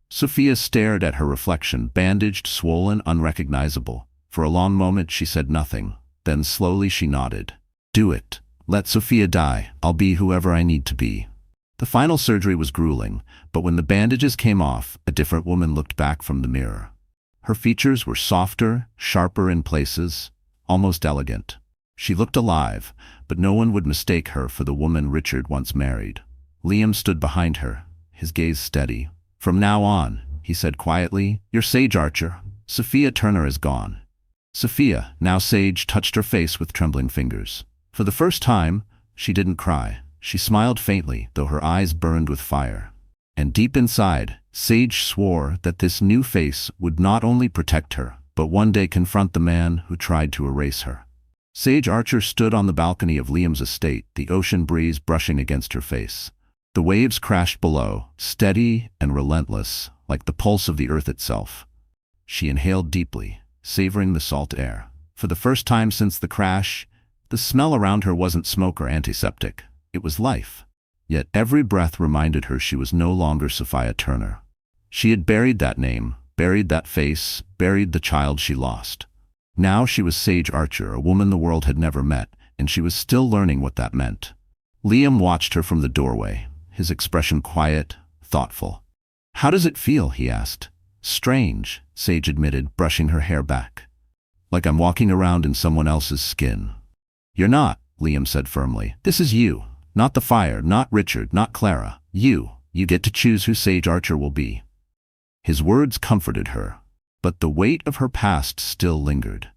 Sophia stared at her reflection, bandaged, swollen, unrecognizable. For a long moment she said nothing. Then slowly she nodded. "Do it. Let Sophia die. I'll be whoever I need to be." The final surgery was grueling, but when the bandages came off, a different woman looked back from the mirror. Her features were softer, sharper in places, almost elegant. She looked alive, but no one would mistake her for the woman Richard once married. Liam stood behind her, his gaze steady. "From now on," he said quietly, "you're Sage Archer. Sophia Turner is gone." Sophia, now Sage, touched her face with trembling fingers. For the first time, she didn't cry. She smiled faintly, though her eyes burned with fire. And deep inside, Sage swore that this new face would not only protect her, but one day confront the man who tried to erase her. Sage Archer stood on the balcony of Liam's estate, the ocean breeze brushing against her face. The waves crashed below, steady and relentless, like the pulse of the earth itself. She inhaled deeply, savoring the salt air. For the first time since the crash, the smell around her wasn't smoke or antiseptic. It was life. Yet every breath reminded her she was no longer Sophia Turner. She had buried that name, buried that face, buried the child she lost. Now she was Sage Archer, a woman the world had never met, and she was still learning what that meant. Liam watched her from the doorway, his expression quiet, thoughtful. "How does it feel?" he asked. "Strange," Sage admitted, brushing her hair back. "Like I'm walking around in someone else's skin." "You're not," Liam said firmly. "This is you. Not the fire, not Richard, not Clara. You. You get to choose who Sage Archer will be." His words comforted her, but the weight of her past still lingered.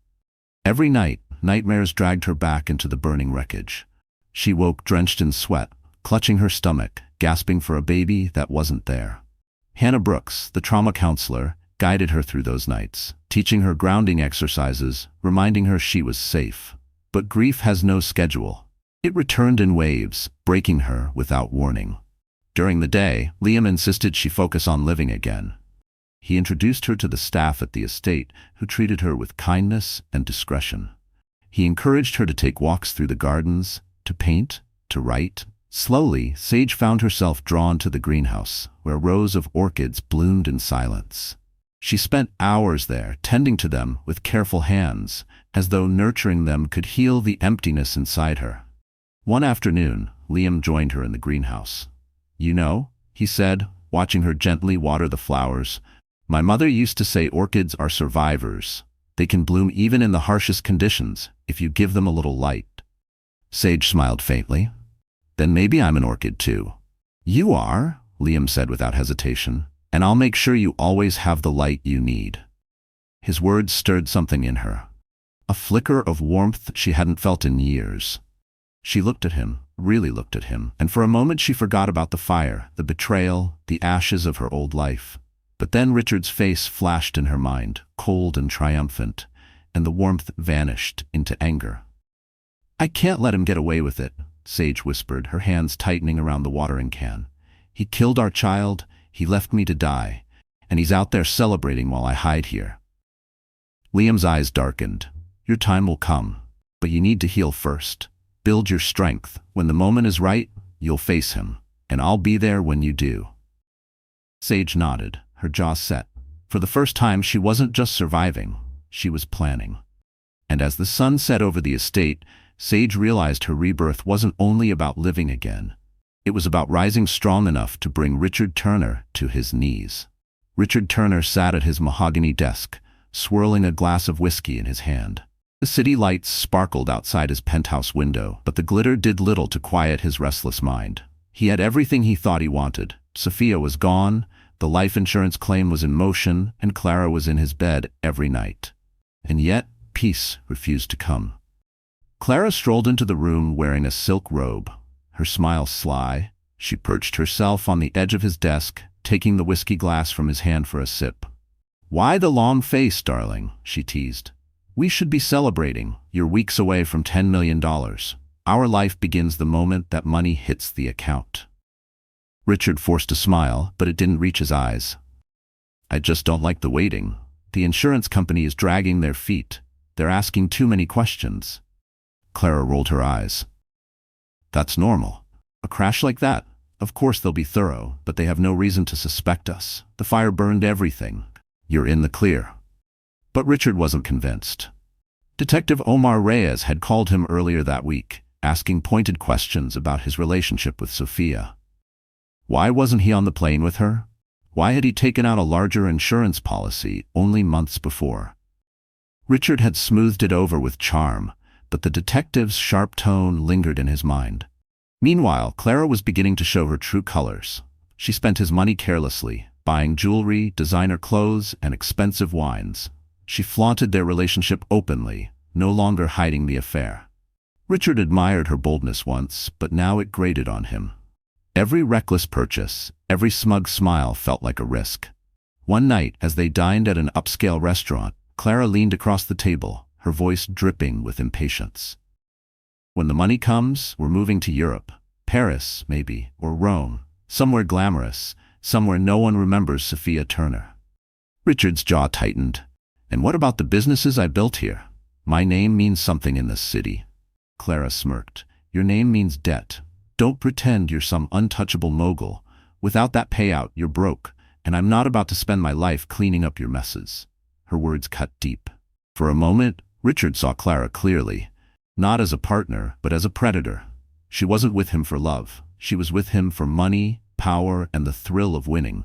Every night, nightmares dragged her back into the burning wreckage. She woke drenched in sweat, clutching her stomach, gasping for a baby that wasn't there. Hannah Brooks, the trauma counselor, guided her through those nights, teaching her grounding exercises, reminding her she was safe. But grief has no schedule. It returned in waves, breaking her without warning. During the day, Liam insisted she focus on living again. He introduced her to the staff at the estate, who treated her with kindness and discretion. He encouraged her to take walks through the gardens, to paint, to write. Slowly, Sage found herself drawn to the greenhouse, where rows of orchids bloomed in silence. She spent hours there, tending to them with careful hands, as though nurturing them could heal the emptiness inside her. One afternoon, Liam joined her in the greenhouse. "You know," he said, watching her gently water the flowers, My mother used to say orchids are survivors. They can bloom even in the harshest conditions if you give them a little light. Sage smiled faintly. Then maybe I'm an orchid too. You are, Liam said without hesitation, and I'll make sure you always have the light you need. His words stirred something in her. A flicker of warmth she hadn't felt in years. She looked at him, really looked at him, and for a moment she forgot about the fire, the betrayal, the ashes of her old life. But then Richard's face flashed in her mind, cold and triumphant, and the warmth vanished into anger. I can't let him get away with it, Sage whispered, her hands tightening around the watering can. He killed our child, he left me to die, and he's out there celebrating while I hide here. Liam's eyes darkened. Your time will come, but you need to heal first. Build your strength. When the moment is right, you'll face him, and I'll be there when you do. Sage nodded, her jaw set. For the first time, she wasn't just surviving, she was planning. And as the sun set over the estate, Sage realized her rebirth wasn't only about living again. It was about rising strong enough to bring Richard Turner to his knees. Richard Turner sat at his mahogany desk, swirling a glass of whiskey in his hand. The city lights sparkled outside his penthouse window, but the glitter did little to quiet his restless mind. He had everything he thought he wanted. Sophia was gone, the life insurance claim was in motion, and Clara was in his bed every night. And yet, peace refused to come. Clara strolled into the room wearing a silk robe, her smile sly. She perched herself on the edge of his desk, taking the whiskey glass from his hand for a sip. Why the long face, darling? She teased. We should be celebrating. You're weeks away from $10 million. Our life begins the moment that money hits the account. Richard forced a smile, but it didn't reach his eyes. I just don't like the waiting. The insurance company is dragging their feet. They're asking too many questions. Clara rolled her eyes. That's normal. A crash like that, of course they'll be thorough, but they have no reason to suspect us. The fire burned everything. You're in the clear. But Richard wasn't convinced. Detective Omar Reyes had called him earlier that week, asking pointed questions about his relationship with Sophia. Why wasn't he on the plane with her? Why had he taken out a larger insurance policy only months before? Richard had smoothed it over with charm, but the detective's sharp tone lingered in his mind. Meanwhile, Clara was beginning to show her true colors. She spent his money carelessly, buying jewelry, designer clothes, and expensive wines. She flaunted their relationship openly, no longer hiding the affair. Richard admired her boldness once, but now it grated on him. Every reckless purchase, every smug smile felt like a risk. One night, as they dined at an upscale restaurant, Clara leaned across the table, her voice dripping with impatience. When the money comes, we're moving to Europe. Paris, maybe, or Rome. Somewhere glamorous, somewhere no one remembers Sophia Turner. Richard's jaw tightened. And what about the businesses I built here? My name means something in this city. Clara smirked. Your name means debt. Don't pretend you're some untouchable mogul. Without that payout, you're broke, and I'm not about to spend my life cleaning up your messes. Her words cut deep. For a moment, Richard saw Clara clearly, not as a partner, but as a predator. She wasn't with him for love. She was with him for money, power, and the thrill of winning.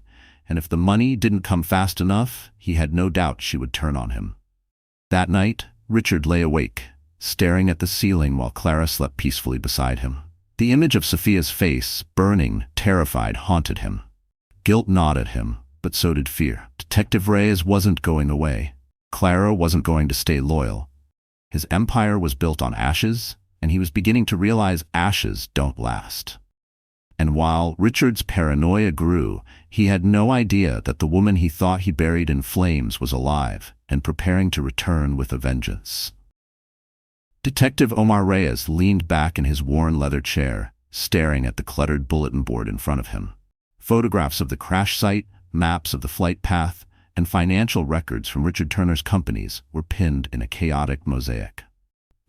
And if the money didn't come fast enough, he had no doubt she would turn on him. That night, Richard lay awake, staring at the ceiling while Clara slept peacefully beside him. The image of Sophia's face, burning, terrified, haunted him. Guilt gnawed at him, but so did fear. Detective Reyes wasn't going away. Clara wasn't going to stay loyal. His empire was built on ashes, and he was beginning to realize ashes don't last. And while Richard's paranoia grew, he had no idea that the woman he thought he buried in flames was alive and preparing to return with a vengeance. Detective Omar Reyes leaned back in his worn leather chair, staring at the cluttered bulletin board in front of him. Photographs of the crash site, maps of the flight path, and financial records from Richard Turner's companies were pinned in a chaotic mosaic.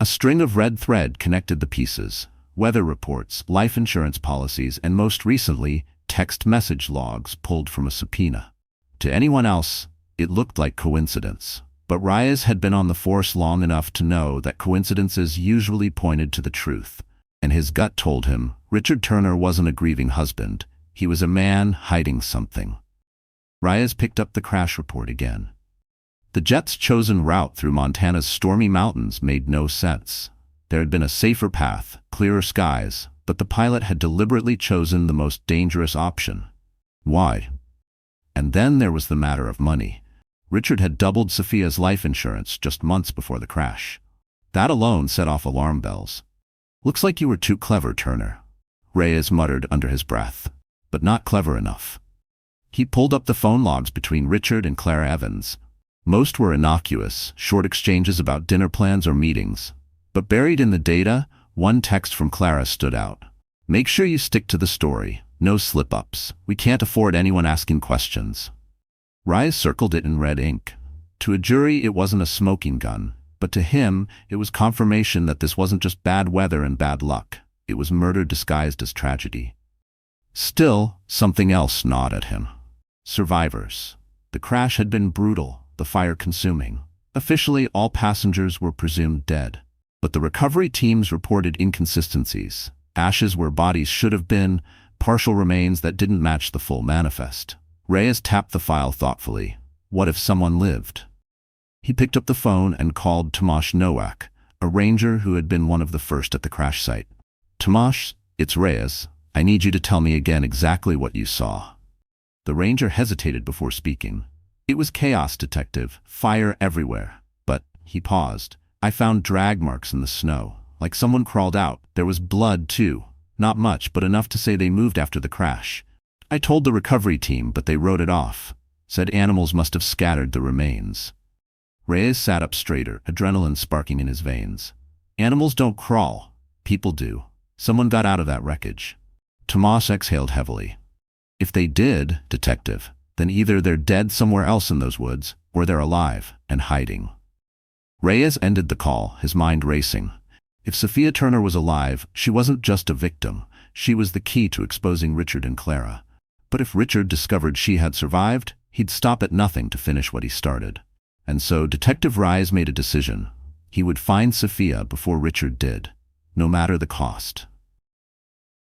A string of red thread connected the pieces: weather reports, life insurance policies, and most recently, text message logs pulled from a subpoena. To anyone else, it looked like coincidence. But Reyes had been on the force long enough to know that coincidences usually pointed to the truth, and his gut told him Richard Turner wasn't a grieving husband. He was a man hiding something. Reyes picked up the crash report again. The jet's chosen route through Montana's stormy mountains made no sense. There had been a safer path, clearer skies, but the pilot had deliberately chosen the most dangerous option. Why? And then there was the matter of money. Richard had doubled Sophia's life insurance just months before the crash. That alone set off alarm bells. "Looks like you were too clever, Turner," Reyes muttered under his breath. "But not clever enough." He pulled up the phone logs between Richard and Clara Evans. Most were innocuous, short exchanges about dinner plans or meetings. But buried in the data, one text from Clara stood out. "Make sure you stick to the story. No slip-ups. We can't afford anyone asking questions." Reyes circled it in red ink. To a jury, it wasn't a smoking gun, but to him, it was confirmation that this wasn't just bad weather and bad luck. It was murder disguised as tragedy. Still, something else gnawed at him. Survivors. The crash had been brutal, the fire consuming. Officially, all passengers were presumed dead. But the recovery teams reported inconsistencies. Ashes where bodies should have been, partial remains that didn't match the full manifest. Reyes tapped the file thoughtfully. What if someone lived? He picked up the phone and called Tomasz Nowak, a ranger who had been one of the first at the crash site. "Tomasz, it's Reyes. I need you to tell me again exactly what you saw." The ranger hesitated before speaking. "It was chaos, Detective. Fire everywhere." But he paused. "I found drag marks in the snow, like someone crawled out. There was blood, too. Not much, but enough to say they moved after the crash. I told the recovery team, but they wrote it off. Said animals must have scattered the remains." Reyes sat up straighter, adrenaline sparking in his veins. "Animals don't crawl. People do. Someone got out of that wreckage." Tomas exhaled heavily. "If they did, Detective, then either they're dead somewhere else in those woods, or they're alive and hiding." Reyes ended the call, his mind racing. If Sophia Turner was alive, she wasn't just a victim. She was the key to exposing Richard and Clara. But if Richard discovered she had survived, he'd stop at nothing to finish what he started. And so Detective Reyes made a decision. He would find Sophia before Richard did, no matter the cost.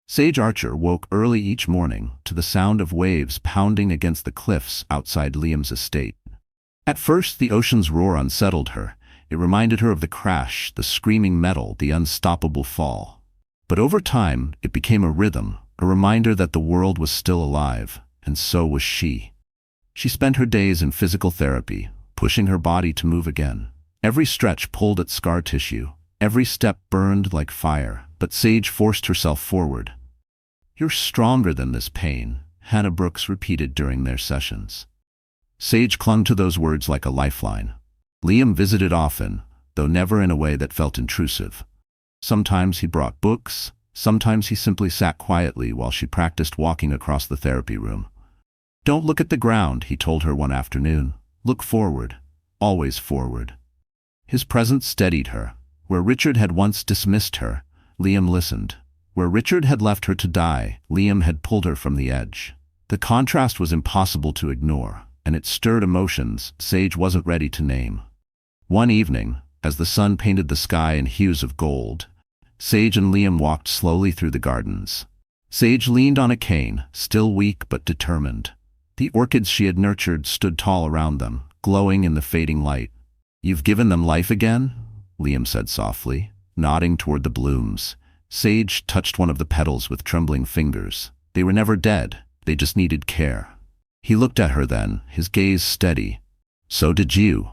Sage Archer woke early each morning to the sound of waves pounding against the cliffs outside Liam's estate. At first, the ocean's roar unsettled her. It reminded her of the crash, the screaming metal, the unstoppable fall. But over time, it became a rhythm, a reminder that the world was still alive, and so was she. She spent her days in physical therapy, pushing her body to move again. Every stretch pulled at scar tissue. Every step burned like fire, but Sage forced herself forward. "You're stronger than this pain," Hannah Brooks repeated during their sessions. Sage clung to those words like a lifeline. Liam visited often, though never in a way that felt intrusive. Sometimes he brought books, sometimes he simply sat quietly while she practiced walking across the therapy room. "Don't look at the ground," he told her one afternoon. "Look forward, always forward." His presence steadied her. Where Richard had once dismissed her, Liam listened. Where Richard had left her to die, Liam had pulled her from the edge. The contrast was impossible to ignore, and it stirred emotions Sage wasn't ready to name. One evening, as the sun painted the sky in hues of gold, Sage and Liam walked slowly through the gardens. Sage leaned on a cane, still weak but determined. The orchids she had nurtured stood tall around them, glowing in the fading light. "You've given them life again?" Liam said softly, nodding toward the blooms. Sage touched one of the petals with trembling fingers. They were never dead, they just needed care. He looked at her then, his gaze steady. "So did you."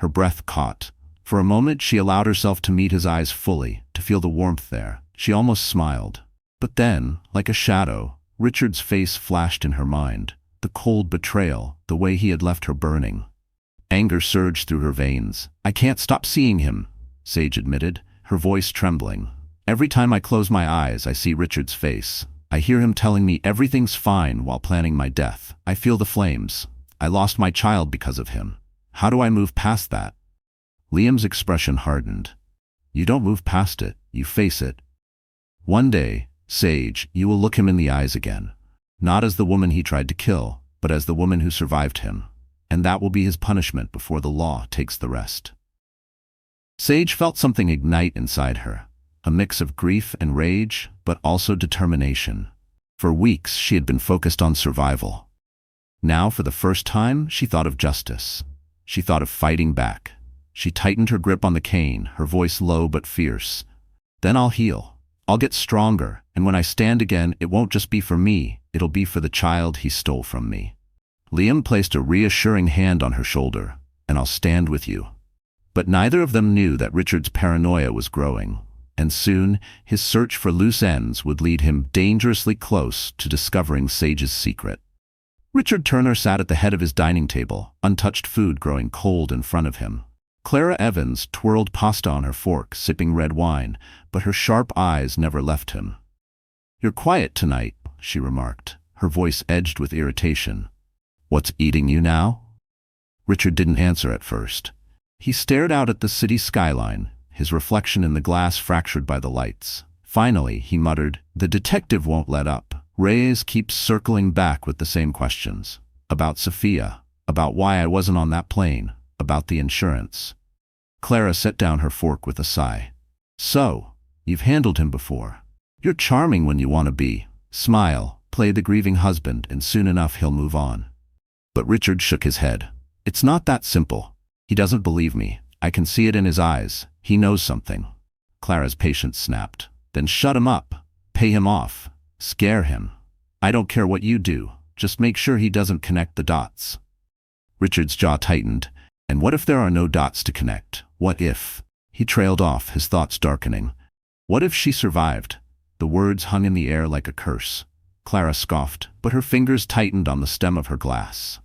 Her breath caught. For a moment she allowed herself to meet his eyes fully, to feel the warmth there. She almost smiled. But then, like a shadow, Richard's face flashed in her mind. The cold betrayal, the way he had left her burning. Anger surged through her veins. "I can't stop seeing him," Sage admitted, her voice trembling. "Every time I close my eyes, I see Richard's face. I hear him telling me everything's fine while planning my death. I feel the flames. I lost my child because of him. How do I move past that?" Liam's expression hardened. "You don't move past it, you face it. One day, Sage, you will look him in the eyes again. Not as the woman he tried to kill, but as the woman who survived him. And that will be his punishment before the law takes the rest." Sage felt something ignite inside her, a mix of grief and rage, but also determination. For weeks she had been focused on survival. Now, for the first time, she thought of justice. She thought of fighting back. She tightened her grip on the cane, her voice low but fierce. Then I'll heal. I'll get stronger, and when I stand again, it won't just be for me, it'll be for the child he stole from me. Liam placed a reassuring hand on her shoulder. And I'll stand with you. But neither of them knew that Richard's paranoia was growing, and soon his search for loose ends would lead him dangerously close to discovering Sage's secret. Richard Turner sat at the head of his dining table, untouched food growing cold in front of him. Clara Evans twirled pasta on her fork, sipping red wine, but her sharp eyes never left him. "You're quiet tonight," she remarked, her voice edged with irritation. "What's eating you now?" Richard didn't answer at first. He stared out at the city skyline, his reflection in the glass fractured by the lights. Finally, he muttered, "The detective won't let up. Reyes keeps circling back with the same questions. About Sophia, about why I wasn't on that plane, about the insurance." Clara set down her fork with a sigh. "So, you've handled him before. You're charming when you want to be. Smile, play the grieving husband, and soon enough he'll move on." But Richard shook his head. "It's not that simple. He doesn't believe me. I can see it in his eyes. He knows something." Clara's patience snapped. "Then shut him up. Pay him off. Scare him. I don't care what you do. Just make sure he doesn't connect the dots." Richard's jaw tightened. And what if there are no dots to connect? What if? He trailed off, his thoughts darkening. What if she survived? The words hung in the air like a curse. Clara scoffed, but her fingers tightened on the stem of her glass.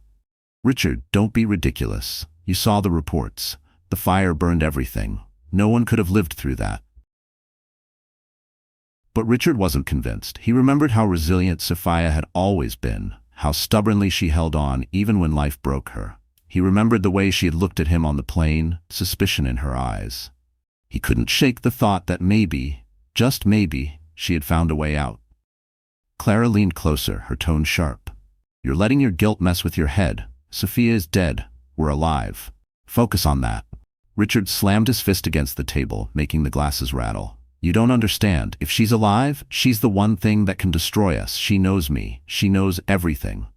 "Richard, don't be ridiculous. You saw the reports. The fire burned everything. No one could have lived through that." But Richard wasn't convinced. He remembered how resilient Sophia had always been, how stubbornly she held on even when life broke her. He remembered the way she had looked at him on the plane, suspicion in her eyes. He couldn't shake the thought that maybe, just maybe, she had found a way out. Clara leaned closer, her tone sharp. "You're letting your guilt mess with your head. Sophia is dead. We're alive. Focus on that." Richard slammed his fist against the table, making the glasses rattle. "You don't understand. If she's alive, she's the one thing that can destroy us. She knows me. She knows everything."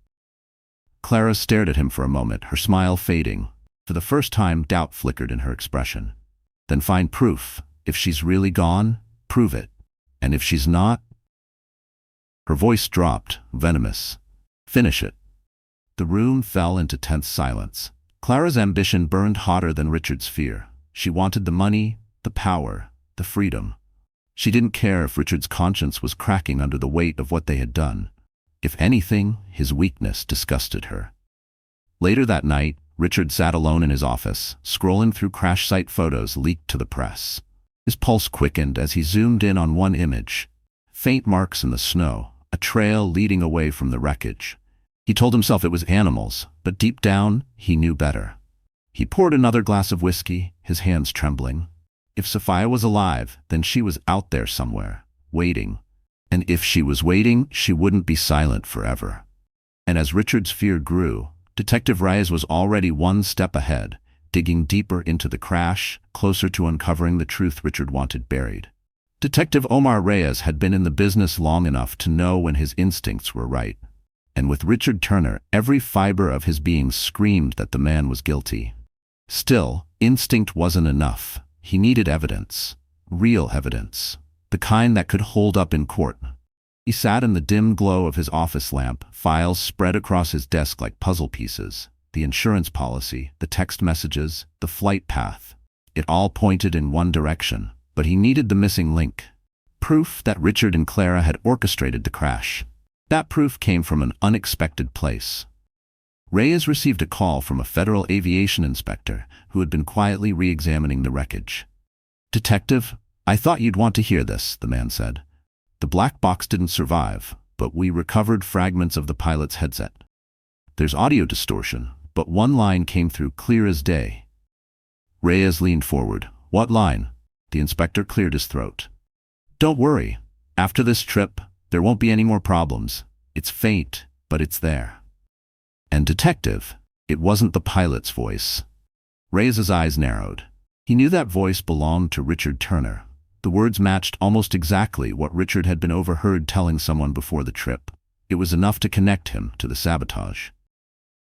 Clara stared at him for a moment, her smile fading. For the first time, doubt flickered in her expression. "Then find proof. If she's really gone, prove it. And if she's not—" Her voice dropped, venomous. "Finish it." The room fell into tense silence. Clara's ambition burned hotter than Richard's fear. She wanted the money, the power, the freedom. She didn't care if Richard's conscience was cracking under the weight of what they had done. If anything, his weakness disgusted her. Later that night, Richard sat alone in his office, scrolling through crash site photos leaked to the press. His pulse quickened as he zoomed in on one image. Faint marks in the snow, a trail leading away from the wreckage. He told himself it was animals, but deep down, he knew better. He poured another glass of whiskey, his hands trembling. If Sophia was alive, then she was out there somewhere, waiting. And if she was waiting, she wouldn't be silent forever. And as Richard's fear grew, Detective Reyes was already one step ahead, digging deeper into the crash, closer to uncovering the truth Richard wanted buried. Detective Omar Reyes had been in the business long enough to know when his instincts were right. And with Richard Turner, every fiber of his being screamed that the man was guilty. Still, instinct wasn't enough. He needed evidence. Real evidence. The kind that could hold up in court. He sat in the dim glow of his office lamp, files spread across his desk like puzzle pieces. The insurance policy, the text messages, the flight path. It all pointed in one direction, but he needed the missing link. Proof that Richard and Clara had orchestrated the crash. That proof came from an unexpected place. Reyes received a call from a federal aviation inspector who had been quietly re-examining the wreckage. "Detective, I thought you'd want to hear this," the man said. "The black box didn't survive, but we recovered fragments of the pilot's headset. There's audio distortion, but one line came through clear as day." Reyes leaned forward. "What line?" The inspector cleared his throat. "Don't worry. After this trip, there won't be any more problems. It's faint, but it's there." And detective, it wasn't the pilot's voice. Reyes's eyes narrowed. He knew that voice belonged to Richard Turner. The words matched almost exactly what Richard had been overheard telling someone before the trip. It was enough to connect him to the sabotage.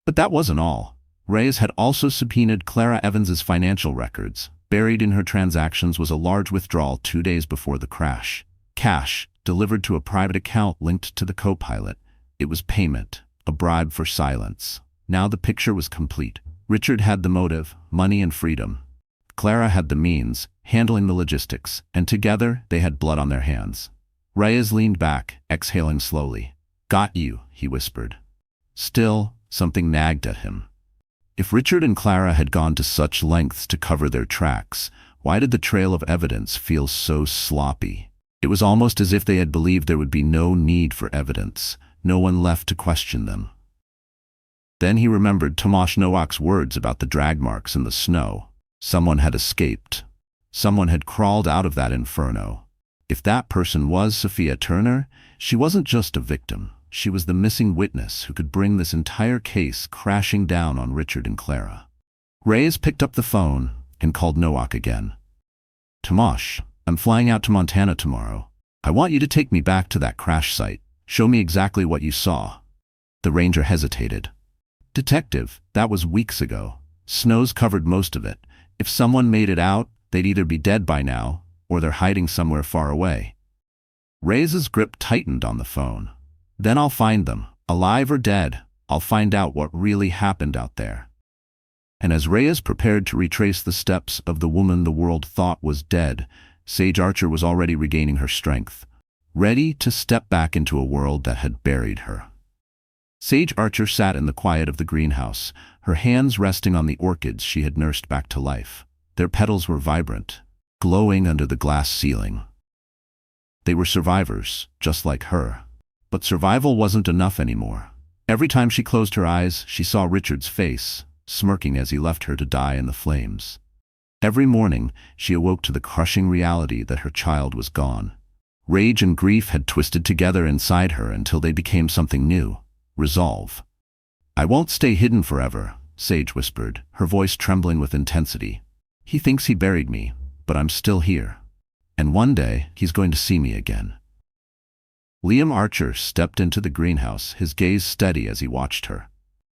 But that wasn't all. Reyes had also subpoenaed Clara Evans's financial records. Buried in her transactions was a large withdrawal 2 days before the crash. Cash, delivered to a private account linked to the co-pilot. It was payment, a bribe for silence. Now the picture was complete. Richard had the motive, money and freedom. Clara had the means, handling the logistics, and together they had blood on their hands. Reyes leaned back, exhaling slowly. "Got you," he whispered. Still, something nagged at him. If Richard and Clara had gone to such lengths to cover their tracks, why did the trail of evidence feel so sloppy? It was almost as if they had believed there would be no need for evidence, no one left to question them. Then he remembered Tomasz Nowak's words about the drag marks in the snow. Someone had escaped. Someone had crawled out of that inferno. If that person was Sophia Turner, she wasn't just a victim. She was the missing witness who could bring this entire case crashing down on Richard and Clara. Reyes picked up the phone and called Nowak again. "Tomasz, I'm flying out to Montana tomorrow. I want you to take me back to that crash site. Show me exactly what you saw." The ranger hesitated. "Detective, that was weeks ago. Snow's covered most of it. If someone made it out, they'd either be dead by now, or they're hiding somewhere far away." Reyes's grip tightened on the phone. "Then I'll find them, alive or dead. I'll find out what really happened out there." And as Reyes prepared to retrace the steps of the woman the world thought was dead, Sage Archer was already regaining her strength, ready to step back into a world that had buried her. Sage Archer sat in the quiet of the greenhouse, her hands resting on the orchids she had nursed back to life. Their petals were vibrant, glowing under the glass ceiling. They were survivors, just like her. But survival wasn't enough anymore. Every time she closed her eyes, she saw Richard's face, smirking as he left her to die in the flames. Every morning, she awoke to the crushing reality that her child was gone. Rage and grief had twisted together inside her until they became something new: resolve. "I won't stay hidden forever," Sage whispered, her voice trembling with intensity. "He thinks he buried me, but I'm still here. And one day, he's going to see me again." Liam Archer stepped into the greenhouse, his gaze steady as he watched her.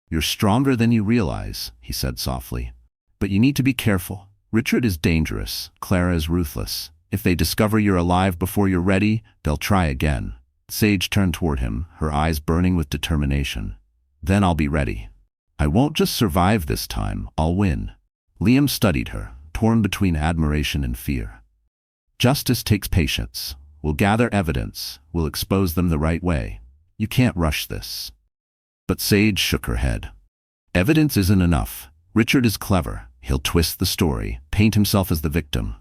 "You're stronger than you realize," he said softly. "But you need to be careful. Richard is dangerous. Clara is ruthless. If they discover you're alive before you're ready, they'll try again." Sage turned toward him, her eyes burning with determination. "Then I'll be ready. I won't just survive this time, I'll win." Liam studied her, torn between admiration and fear. "Justice takes patience. We'll gather evidence. We'll expose them the right way. You can't rush this." But Sage shook her head. "Evidence isn't enough. Richard is clever. He'll twist the story, paint himself as the victim.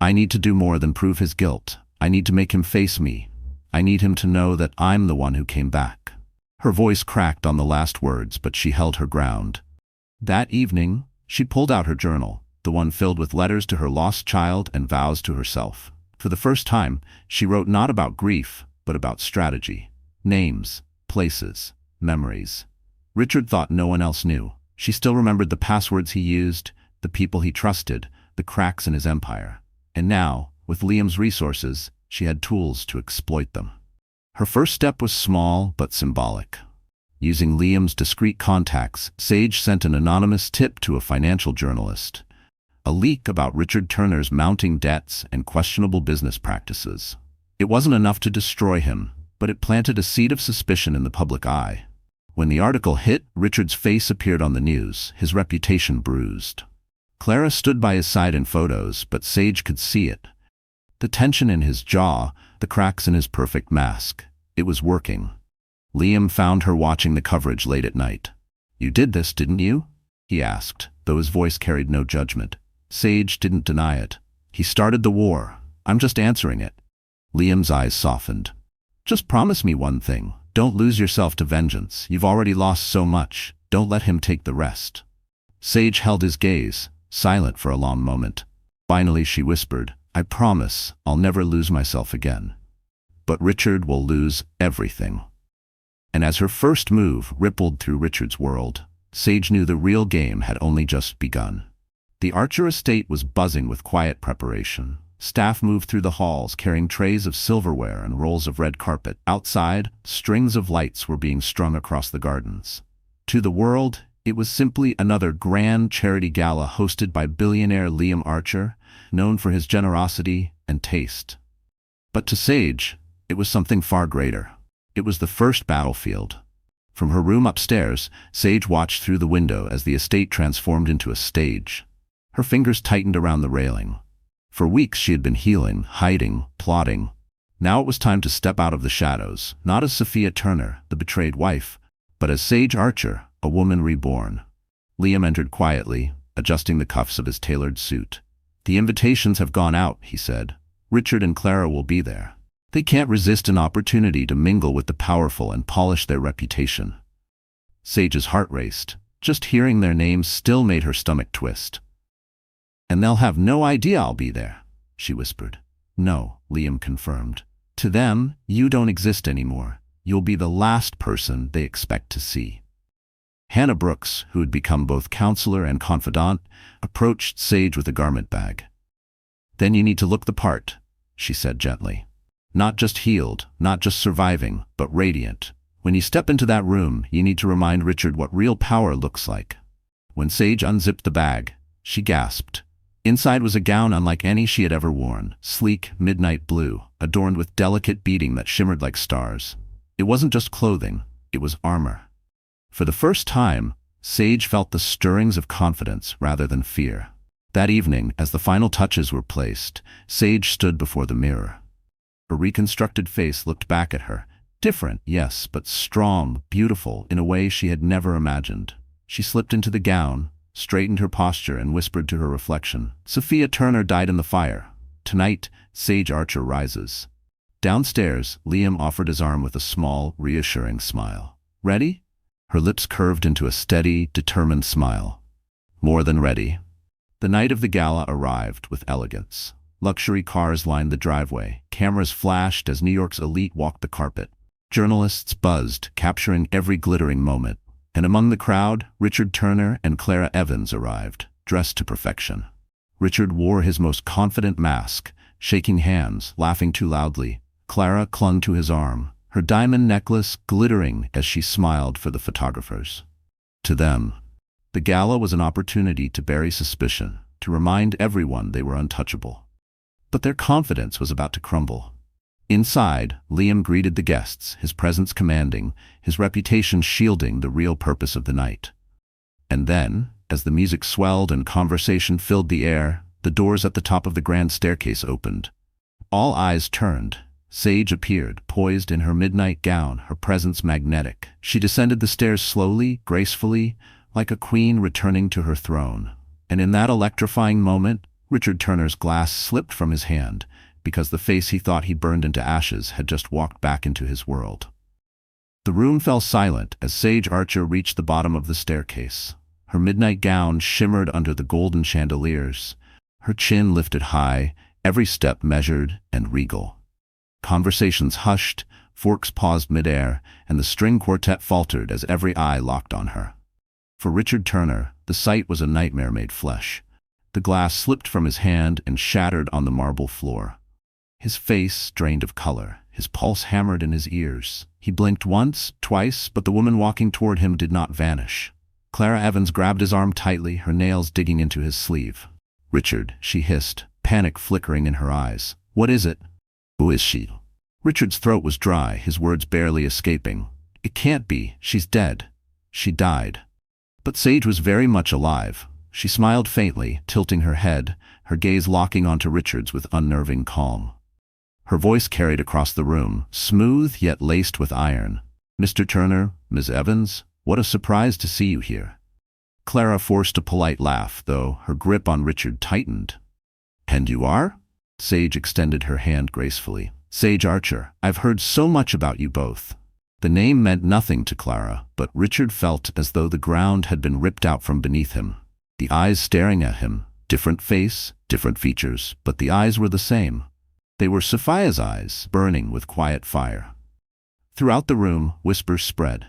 I need to do more than prove his guilt. I need to make him face me. I need him to know that I'm the one who came back." Her voice cracked on the last words, but she held her ground. That evening, she pulled out her journal, the one filled with letters to her lost child and vows to herself. For the first time, she wrote not about grief, but about strategy. Names, places, memories. Richard thought no one else knew. She still remembered the passwords he used, the people he trusted, the cracks in his empire. And now, with Liam's resources, she had tools to exploit them. Her first step was small but symbolic. Using Liam's discreet contacts, Sage sent an anonymous tip to a financial journalist. A leak about Richard Turner's mounting debts and questionable business practices. It wasn't enough to destroy him, but it planted a seed of suspicion in the public eye. When the article hit, Richard's face appeared on the news, his reputation bruised. Clara stood by his side in photos, but Sage could see it. The tension in his jaw, the cracks in his perfect mask. It was working. Liam found her watching the coverage late at night. "You did this, didn't you?" he asked, though his voice carried no judgment. Sage didn't deny it. "He started the war. I'm just answering it." Liam's eyes softened. "Just promise me one thing. Don't lose yourself to vengeance. You've already lost so much. Don't let him take the rest." Sage held his gaze, silent for a long moment. Finally she whispered, "I promise I'll never lose myself again. But Richard will lose everything." And as her first move rippled through Richard's world, Sage knew the real game had only just begun. The Archer estate was buzzing with quiet preparation. Staff moved through the halls carrying trays of silverware and rolls of red carpet. Outside, strings of lights were being strung across the gardens. To the world, It was simply another grand charity gala hosted by billionaire Liam Archer, known for his generosity and taste. But to Sage, it was something far greater. It was the first battlefield. From her room upstairs, Sage watched through the window as the estate transformed into a stage. Her fingers tightened around the railing. For weeks she had been healing, hiding, plotting. Now it was time to step out of the shadows, not as Sophia Turner, the betrayed wife, but as Sage Archer, a woman reborn. Liam entered quietly, adjusting the cuffs of his tailored suit. "The invitations have gone out," he said. "Richard and Clara will be there. They can't resist an opportunity to mingle with the powerful and polish their reputation." Sage's heart raced. Just hearing their names still made her stomach twist. "And they'll have no idea I'll be there," she whispered. "No," Liam confirmed. "To them, you don't exist anymore. You'll be the last person they expect to see." Hannah Brooks, who had become both counselor and confidant, approached Sage with a garment bag. "Then you need to look the part," she said gently. "Not just healed, not just surviving, but radiant. When you step into that room, you need to remind Richard what real power looks like." When Sage unzipped the bag, she gasped. Inside was a gown unlike any she had ever worn, sleek, midnight blue, adorned with delicate beading that shimmered like stars. It wasn't just clothing, it was armor. For the first time, Sage felt the stirrings of confidence rather than fear. That evening, as the final touches were placed, Sage stood before the mirror. Her reconstructed face looked back at her. Different, yes, but strong, beautiful, in a way she had never imagined. She slipped into the gown, straightened her posture, and whispered to her reflection, "Sophia Turner died in the fire. Tonight, Sage Archer rises." Downstairs, Liam offered his arm with a small, reassuring smile. "Ready?" Her lips curved into a steady, determined smile. "More than ready." The night of the gala arrived with elegance. Luxury cars lined the driveway. Cameras flashed as New York's elite walked the carpet. Journalists buzzed, capturing every glittering moment. And among the crowd, Richard Turner and Clara Evans arrived, dressed to perfection. Richard wore his most confident mask, shaking hands, laughing too loudly. Clara clung to his arm, her diamond necklace glittering as she smiled for the photographers. To them, the gala was an opportunity to bury suspicion, to remind everyone they were untouchable. But their confidence was about to crumble. Inside, Liam greeted the guests, his presence commanding, his reputation shielding the real purpose of the night. And then, as the music swelled and conversation filled the air, the doors at the top of the grand staircase opened. All eyes turned. Sage appeared, poised in her midnight gown, her presence magnetic. She descended the stairs slowly, gracefully, like a queen returning to her throne. And in that electrifying moment, Richard Turner's glass slipped from his hand, because the face he thought he burned into ashes had just walked back into his world. The room fell silent as Sage Archer reached the bottom of the staircase. Her midnight gown shimmered under the golden chandeliers. Her chin lifted high, every step measured and regal. Conversations hushed, forks paused midair, and the string quartet faltered as every eye locked on her. For Richard Turner, the sight was a nightmare made flesh. The glass slipped from his hand and shattered on the marble floor. His face drained of color, his pulse hammered in his ears. He blinked once, twice, but the woman walking toward him did not vanish. Clara Evans grabbed his arm tightly, her nails digging into his sleeve. "Richard," she hissed, panic flickering in her eyes. "What is it?" "Who is she?" Richard's throat was dry, his words barely escaping. "It can't be. She's dead. She died." But Sage was very much alive. She smiled faintly, tilting her head, her gaze locking onto Richard's with unnerving calm. Her voice carried across the room, smooth yet laced with iron. "Mr. Turner, Ms. Evans, what a surprise to see you here." Clara forced a polite laugh, though her grip on Richard tightened. "And you are?" Sage extended her hand gracefully. "Sage Archer, I've heard so much about you both." The name meant nothing to Clara, but Richard felt as though the ground had been ripped out from beneath him. The eyes staring at him, different face, different features, but the eyes were the same. They were Sophia's eyes, burning with quiet fire. Throughout the room, whispers spread.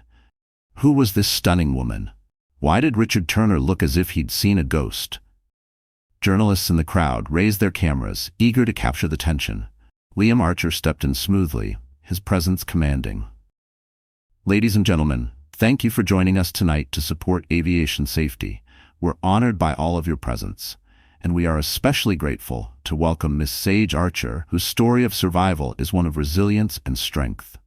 Who was this stunning woman? Why did Richard Turner look as if he'd seen a ghost? Journalists in the crowd raised their cameras, eager to capture the tension. Liam Archer stepped in smoothly, his presence commanding. "Ladies and gentlemen, Thank you for joining us tonight to support aviation safety. We're honored by all of your presence, and we are especially grateful to welcome Miss Sage Archer, whose story of survival is one of resilience and strength.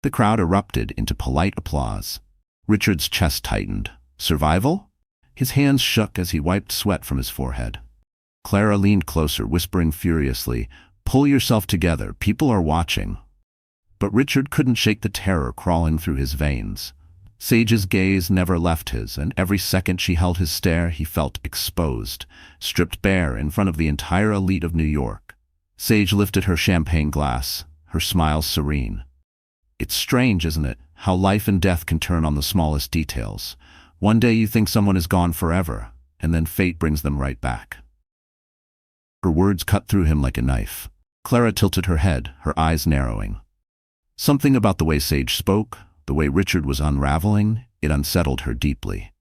The crowd erupted into polite applause. Richard's chest tightened. Survival? His hands shook as he wiped sweat from his forehead. Clara leaned closer, whispering furiously, "Pull yourself together, people are watching." But Richard couldn't shake the terror crawling through his veins. Sage's gaze never left his, and every second she held his stare, he felt exposed, stripped bare in front of the entire elite of New York. Sage lifted her champagne glass, her smile serene. It's strange, isn't it, how life and death can turn on the smallest details. One day you think someone is gone forever, and then fate brings them right back. Her words cut through him like a knife. Clara tilted her head, her eyes narrowing. Something about the way Sage spoke, the way Richard was unraveling, it unsettled her deeply.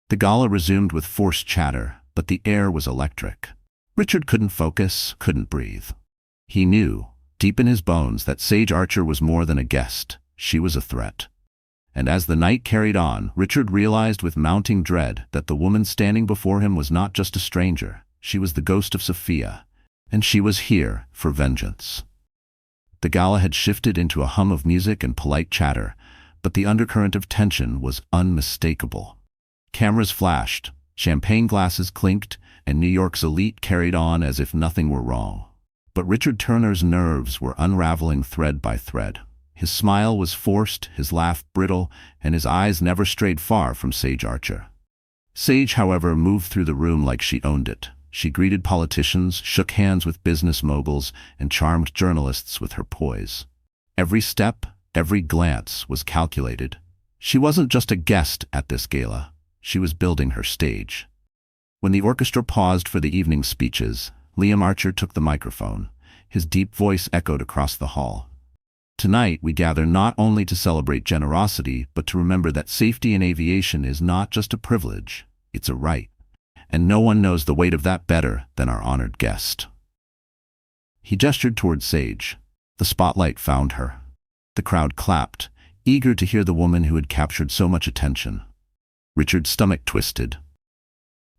The gala resumed with forced chatter, but the air was electric. Richard couldn't focus, couldn't breathe. He knew, deep in his bones, that Sage Archer was more than a guest. She was a threat. And as the night carried on, Richard realized with mounting dread that the woman standing before him was not just a stranger. She was the ghost of Sophia, and she was here for vengeance. The gala had shifted into a hum of music and polite chatter, but the undercurrent of tension was unmistakable. Cameras flashed, champagne glasses clinked, and New York's elite carried on as if nothing were wrong. But Richard Turner's nerves were unraveling thread by thread. His smile was forced, his laugh brittle, and his eyes never strayed far from Sage Archer. Sage, however, moved through the room like she owned it. She greeted politicians, shook hands with business moguls, and charmed journalists with her poise. Every step, every glance was calculated. She wasn't just a guest at this gala. She was building her stage. When the orchestra paused for the evening speeches, Liam Archer took the microphone. His deep voice echoed across the hall. Tonight, we gather not only to celebrate generosity, but to remember that safety in aviation is not just a privilege, it's a right. And no one knows the weight of that better than our honored guest. He gestured toward Sage. The spotlight found her. The crowd clapped, eager to hear the woman who had captured so much attention. Richard's stomach twisted.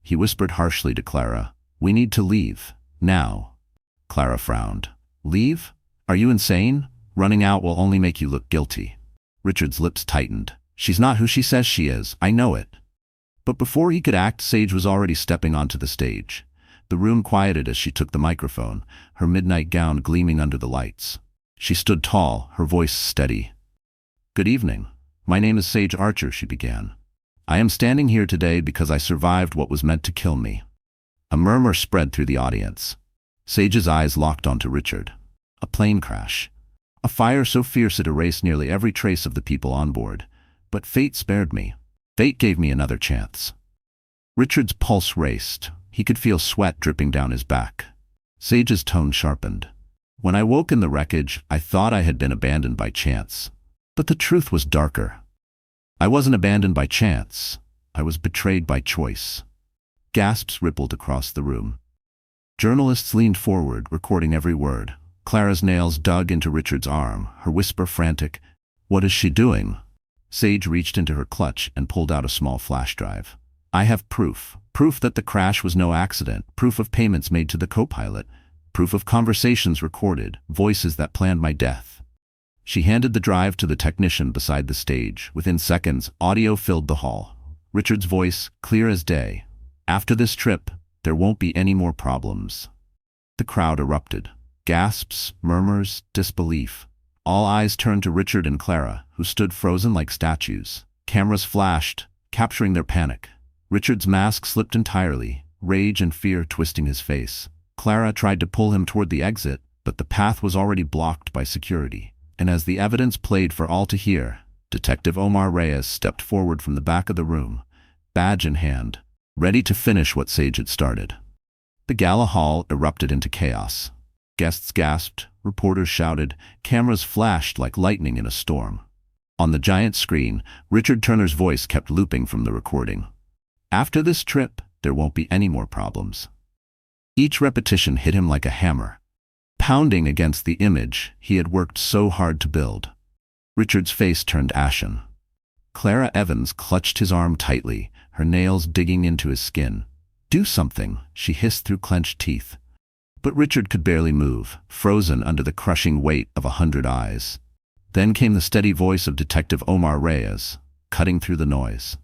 He whispered harshly to Clara, "We need to leave, now." Clara frowned. "Leave? Are you insane? Running out will only make you look guilty." Richard's lips tightened. "She's not who she says she is, I know it." But before he could act, Sage was already stepping onto the stage. The room quieted as she took the microphone, her midnight gown gleaming under the lights. She stood tall, her voice steady. "Good evening. My name is Sage Archer," she began. "I am standing here today because I survived what was meant to kill me." A murmur spread through the audience. Sage's eyes locked onto Richard. A plane crash. A fire so fierce it erased nearly every trace of the people on board. But fate spared me. Fate gave me another chance. Richard's pulse raced. He could feel sweat dripping down his back. Sage's tone sharpened. "When I woke in the wreckage, I thought I had been abandoned by chance. But the truth was darker. I wasn't abandoned by chance. I was betrayed by choice." Gasps rippled across the room. Journalists leaned forward, recording every word. Clara's nails dug into Richard's arm, her whisper frantic. "What is she doing?" Sage reached into her clutch and pulled out a small flash drive. "I have proof. Proof that the crash was no accident. Proof of payments made to the co-pilot. Proof of conversations recorded, voices that planned my death." She handed the drive to the technician beside the stage. Within seconds, audio filled the hall. Richard's voice, clear as day. "After this trip, there won't be any more problems." The crowd erupted. Gasps, murmurs, disbelief. All eyes turned to Richard and Clara, who stood frozen like statues. Cameras flashed, capturing their panic. Richard's mask slipped entirely, rage and fear twisting his face. Clara tried to pull him toward the exit, but the path was already blocked by security. And as the evidence played for all to hear, Detective Omar Reyes stepped forward from the back of the room, badge in hand, ready to finish what Sage had started. The gala hall erupted into chaos. Guests gasped, reporters shouted, cameras flashed like lightning in a storm. On the giant screen, Richard Turner's voice kept looping from the recording. "After this trip, there won't be any more problems." Each repetition hit him like a hammer, pounding against the image he had worked so hard to build. Richard's face turned ashen. Clara Evans clutched his arm tightly, her nails digging into his skin. "Do something," she hissed through clenched teeth. But Richard could barely move, frozen under the crushing weight of 100 eyes. Then came the steady voice of Detective Omar Reyes, cutting through the noise.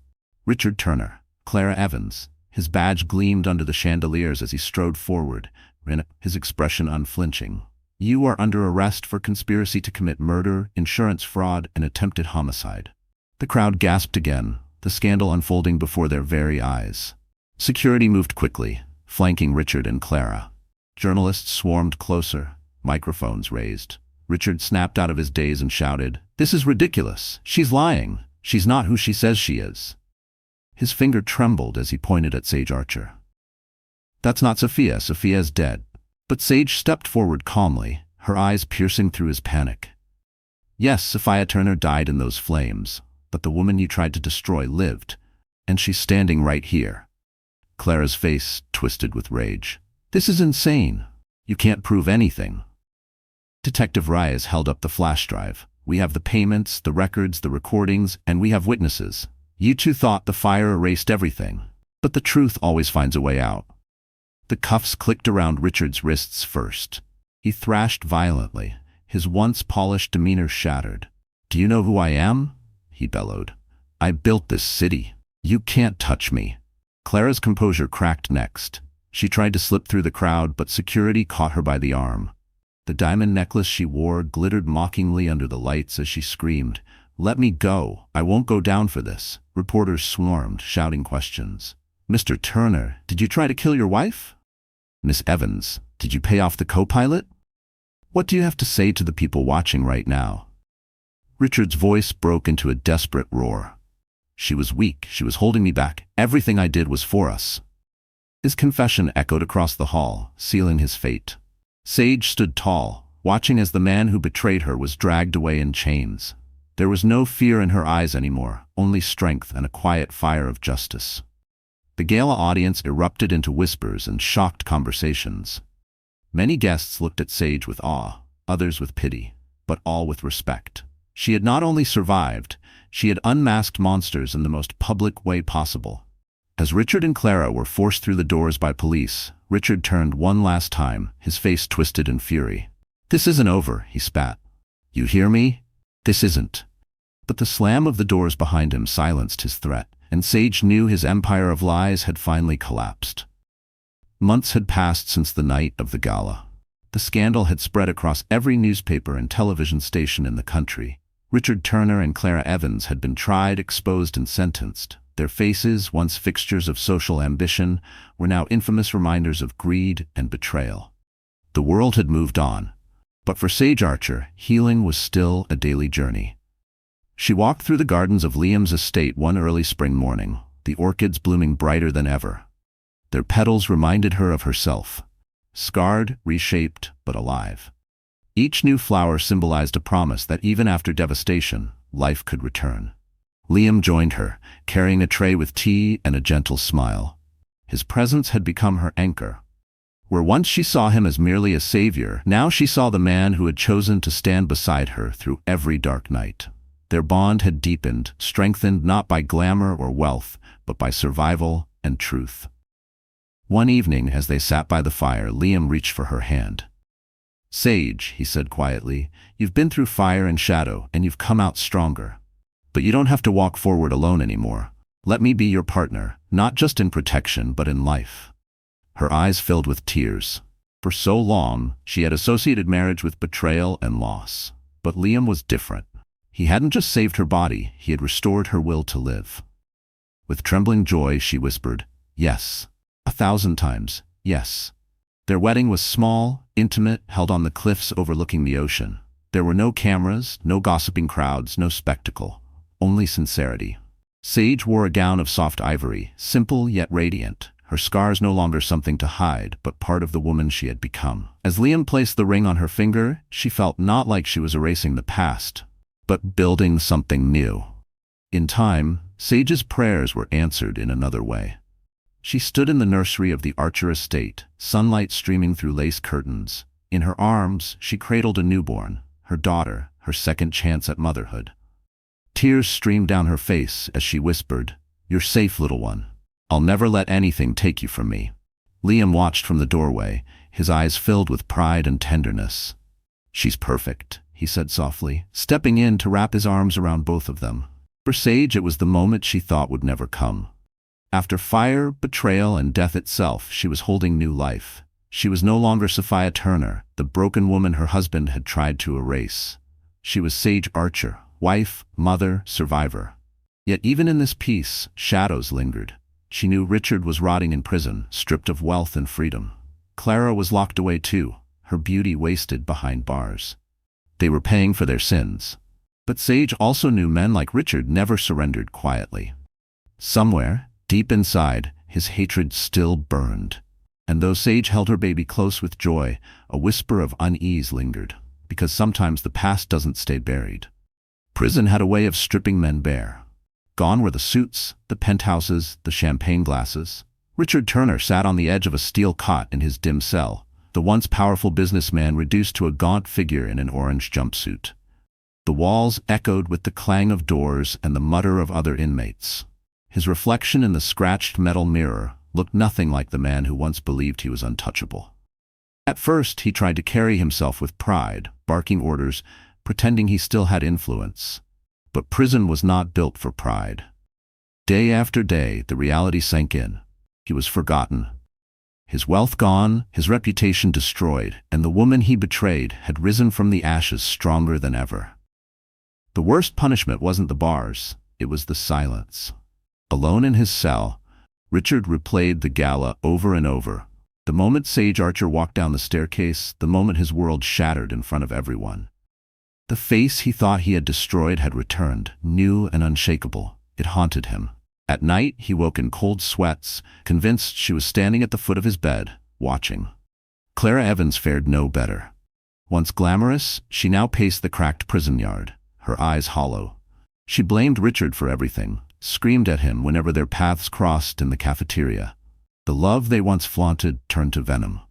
"Richard Turner, Clara Evans." His badge gleamed under the chandeliers as he strode forward, his expression unflinching. "You are under arrest for conspiracy to commit murder, insurance fraud, and attempted homicide." The crowd gasped again, the scandal unfolding before their very eyes. Security moved quickly, flanking Richard and Clara. Journalists swarmed closer, microphones raised. Richard snapped out of his daze and shouted, "This is ridiculous. She's lying. She's not who she says she is." His finger trembled as he pointed at Sage Archer. "That's not Sophia. Sophia's dead." But Sage stepped forward calmly, her eyes piercing through his panic. "Yes, Sophia Turner died in those flames, but the woman you tried to destroy lived, and she's standing right here." Clara's face twisted with rage. "This is insane. You can't prove anything." Detective Reyes held up the flash drive. "We have the payments, the records, the recordings, and we have witnesses. You two thought the fire erased everything, but the truth always finds a way out." The cuffs clicked around Richard's wrists first. He thrashed violently, his once polished demeanor shattered. "Do you know who I am?" he bellowed. "I built this city. You can't touch me." Clara's composure cracked next. She tried to slip through the crowd, but security caught her by the arm. The diamond necklace she wore glittered mockingly under the lights as she screamed, "Let me go. I won't go down for this." Reporters swarmed, shouting questions. "Mr. Turner, did you try to kill your wife?" "Miss Evans, did you pay off the co-pilot?" "What do you have to say to the people watching right now?" Richard's voice broke into a desperate roar. "She was weak. She was holding me back. Everything I did was for us." His confession echoed across the hall, sealing his fate. Sage stood tall, watching as the man who betrayed her was dragged away in chains. There was no fear in her eyes anymore, only strength and a quiet fire of justice. The gala audience erupted into whispers and shocked conversations. Many guests looked at Sage with awe, others with pity, but all with respect. She had not only survived, she had unmasked monsters in the most public way possible. As Richard and Clara were forced through the doors by police, Richard turned one last time, his face twisted in fury. "This isn't over," he spat. "You hear me? This isn't." But the slam of the doors behind him silenced his threat, and Sage knew his empire of lies had finally collapsed. Months had passed since the night of the gala. The scandal had spread across every newspaper and television station in the country. Richard Turner and Clara Evans had been tried, exposed, and sentenced. Their faces, once fixtures of social ambition, were now infamous reminders of greed and betrayal. The world had moved on, but for Sage Archer, healing was still a daily journey. She walked through the gardens of Liam's estate one early spring morning, the orchids blooming brighter than ever. Their petals reminded her of herself, scarred, reshaped, but alive. Each new flower symbolized a promise that even after devastation, life could return. Liam joined her, carrying a tray with tea and a gentle smile. His presence had become her anchor. Where once she saw him as merely a savior, now she saw the man who had chosen to stand beside her through every dark night. Their bond had deepened, strengthened not by glamour or wealth, but by survival and truth. One evening, as they sat by the fire, Liam reached for her hand. "Sage," he said quietly, "you've been through fire and shadow, and you've come out stronger. But you don't have to walk forward alone anymore. Let me be your partner, not just in protection, but in life." Her eyes filled with tears. For so long, she had associated marriage with betrayal and loss. But Liam was different. He hadn't just saved her body, he had restored her will to live. With trembling joy, she whispered, "Yes." 1,000 times, yes. Their wedding was small, intimate, held on the cliffs overlooking the ocean. There were no cameras, no gossiping crowds, no spectacle. Only sincerity. Sage wore a gown of soft ivory, simple yet radiant, her scars no longer something to hide, but part of the woman she had become. As Liam placed the ring on her finger, she felt not like she was erasing the past, but building something new. In time, Sage's prayers were answered in another way. She stood in the nursery of the Archer estate, sunlight streaming through lace curtains. In her arms, she cradled a newborn, her daughter, her second chance at motherhood. Tears streamed down her face as she whispered, "You're safe, little one. I'll never let anything take you from me." Liam watched from the doorway, his eyes filled with pride and tenderness. "She's perfect," he said softly, stepping in to wrap his arms around both of them. For Sage, it was the moment she thought would never come. After fire, betrayal, and death itself, she was holding new life. She was no longer Sophia Turner, the broken woman her husband had tried to erase. She was Sage Archer, wife, mother, survivor. Yet even in this peace, shadows lingered. She knew Richard was rotting in prison, stripped of wealth and freedom. Clara was locked away too, her beauty wasted behind bars. They were paying for their sins. But Sage also knew men like Richard never surrendered quietly. Somewhere, deep inside, his hatred still burned. And though Sage held her baby close with joy, a whisper of unease lingered, because sometimes the past doesn't stay buried. Prison had a way of stripping men bare. Gone were the suits, the penthouses, the champagne glasses. Richard Turner sat on the edge of a steel cot in his dim cell, the once powerful businessman reduced to a gaunt figure in an orange jumpsuit. The walls echoed with the clang of doors and the mutter of other inmates. His reflection in the scratched metal mirror looked nothing like the man who once believed he was untouchable. At first, he tried to carry himself with pride, barking orders, pretending he still had influence. But prison was not built for pride. Day after day, the reality sank in. He was forgotten. His wealth gone, his reputation destroyed, and the woman he betrayed had risen from the ashes stronger than ever. The worst punishment wasn't the bars, it was the silence. Alone in his cell, Richard replayed the gala over and over. The moment Sage Archer walked down the staircase, the moment his world shattered in front of everyone. The face he thought he had destroyed had returned, new and unshakable. It haunted him. At night, he woke in cold sweats, convinced she was standing at the foot of his bed, watching. Clara Evans fared no better. Once glamorous, she now paced the cracked prison yard, her eyes hollow. She blamed Richard for everything, screamed at him whenever their paths crossed in the cafeteria. The love they once flaunted turned to venom.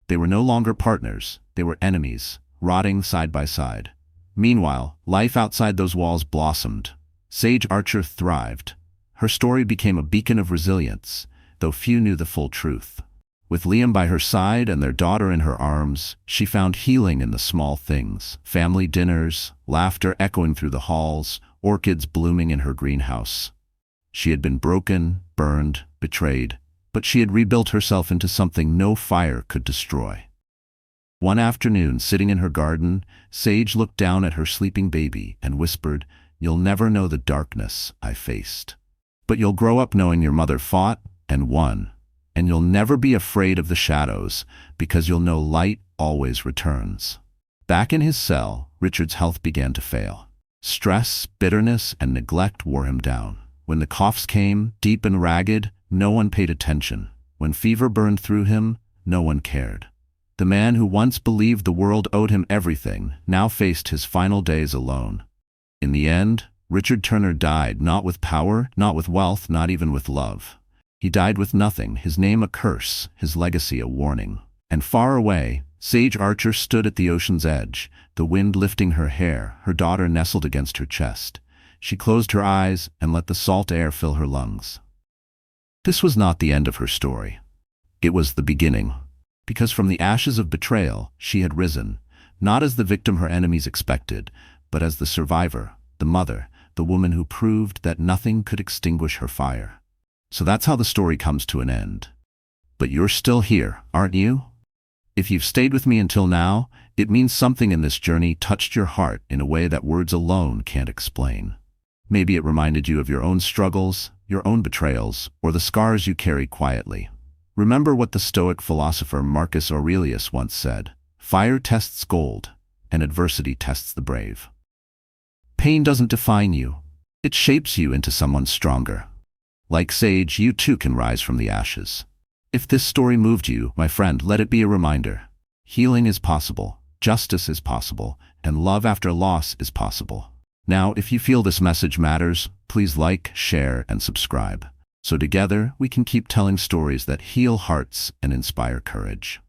They were no longer partners, they were enemies, rotting side by side. Meanwhile, life outside those walls blossomed. Sage Archer thrived. Her story became a beacon of resilience, though few knew the full truth. With Liam by her side and their daughter in her arms, she found healing in the small things: family dinners, laughter echoing through the halls, orchids blooming in her greenhouse. She had been broken, burned, betrayed, but she had rebuilt herself into something no fire could destroy. One afternoon, sitting in her garden, Sage looked down at her sleeping baby and whispered, "You'll never know the darkness I faced. But you'll grow up knowing your mother fought and won, and you'll never be afraid of the shadows, because you'll know light always returns." Back in his cell, Richard's health began to fail. Stress, bitterness, and neglect wore him down. When the coughs came, deep and ragged, no one paid attention. When fever burned through him, no one cared. The man who once believed the world owed him everything now faced his final days alone. In the end, Richard Turner died not with power, not with wealth, not even with love. He died with nothing, his name a curse, his legacy a warning. And far away, Sage Archer stood at the ocean's edge, the wind lifting her hair, her daughter nestled against her chest. She closed her eyes and let the salt air fill her lungs. This was not the end of her story. It was the beginning. Because from the ashes of betrayal, she had risen, not as the victim her enemies expected, but as the survivor, the mother, the woman who proved that nothing could extinguish her fire. So that's how the story comes to an end. But you're still here, aren't you? If you've stayed with me until now, it means something in this journey touched your heart in a way that words alone can't explain. Maybe it reminded you of your own struggles, your own betrayals, or the scars you carry quietly. Remember what the Stoic philosopher Marcus Aurelius once said: "Fire tests gold, and adversity tests the brave." Pain doesn't define you. It shapes you into someone stronger. Like Sage, you too can rise from the ashes. If this story moved you, my friend, let it be a reminder. Healing is possible, justice is possible, and love after loss is possible. Now, if you feel this message matters, please like, share, and subscribe, so together we can keep telling stories that heal hearts and inspire courage.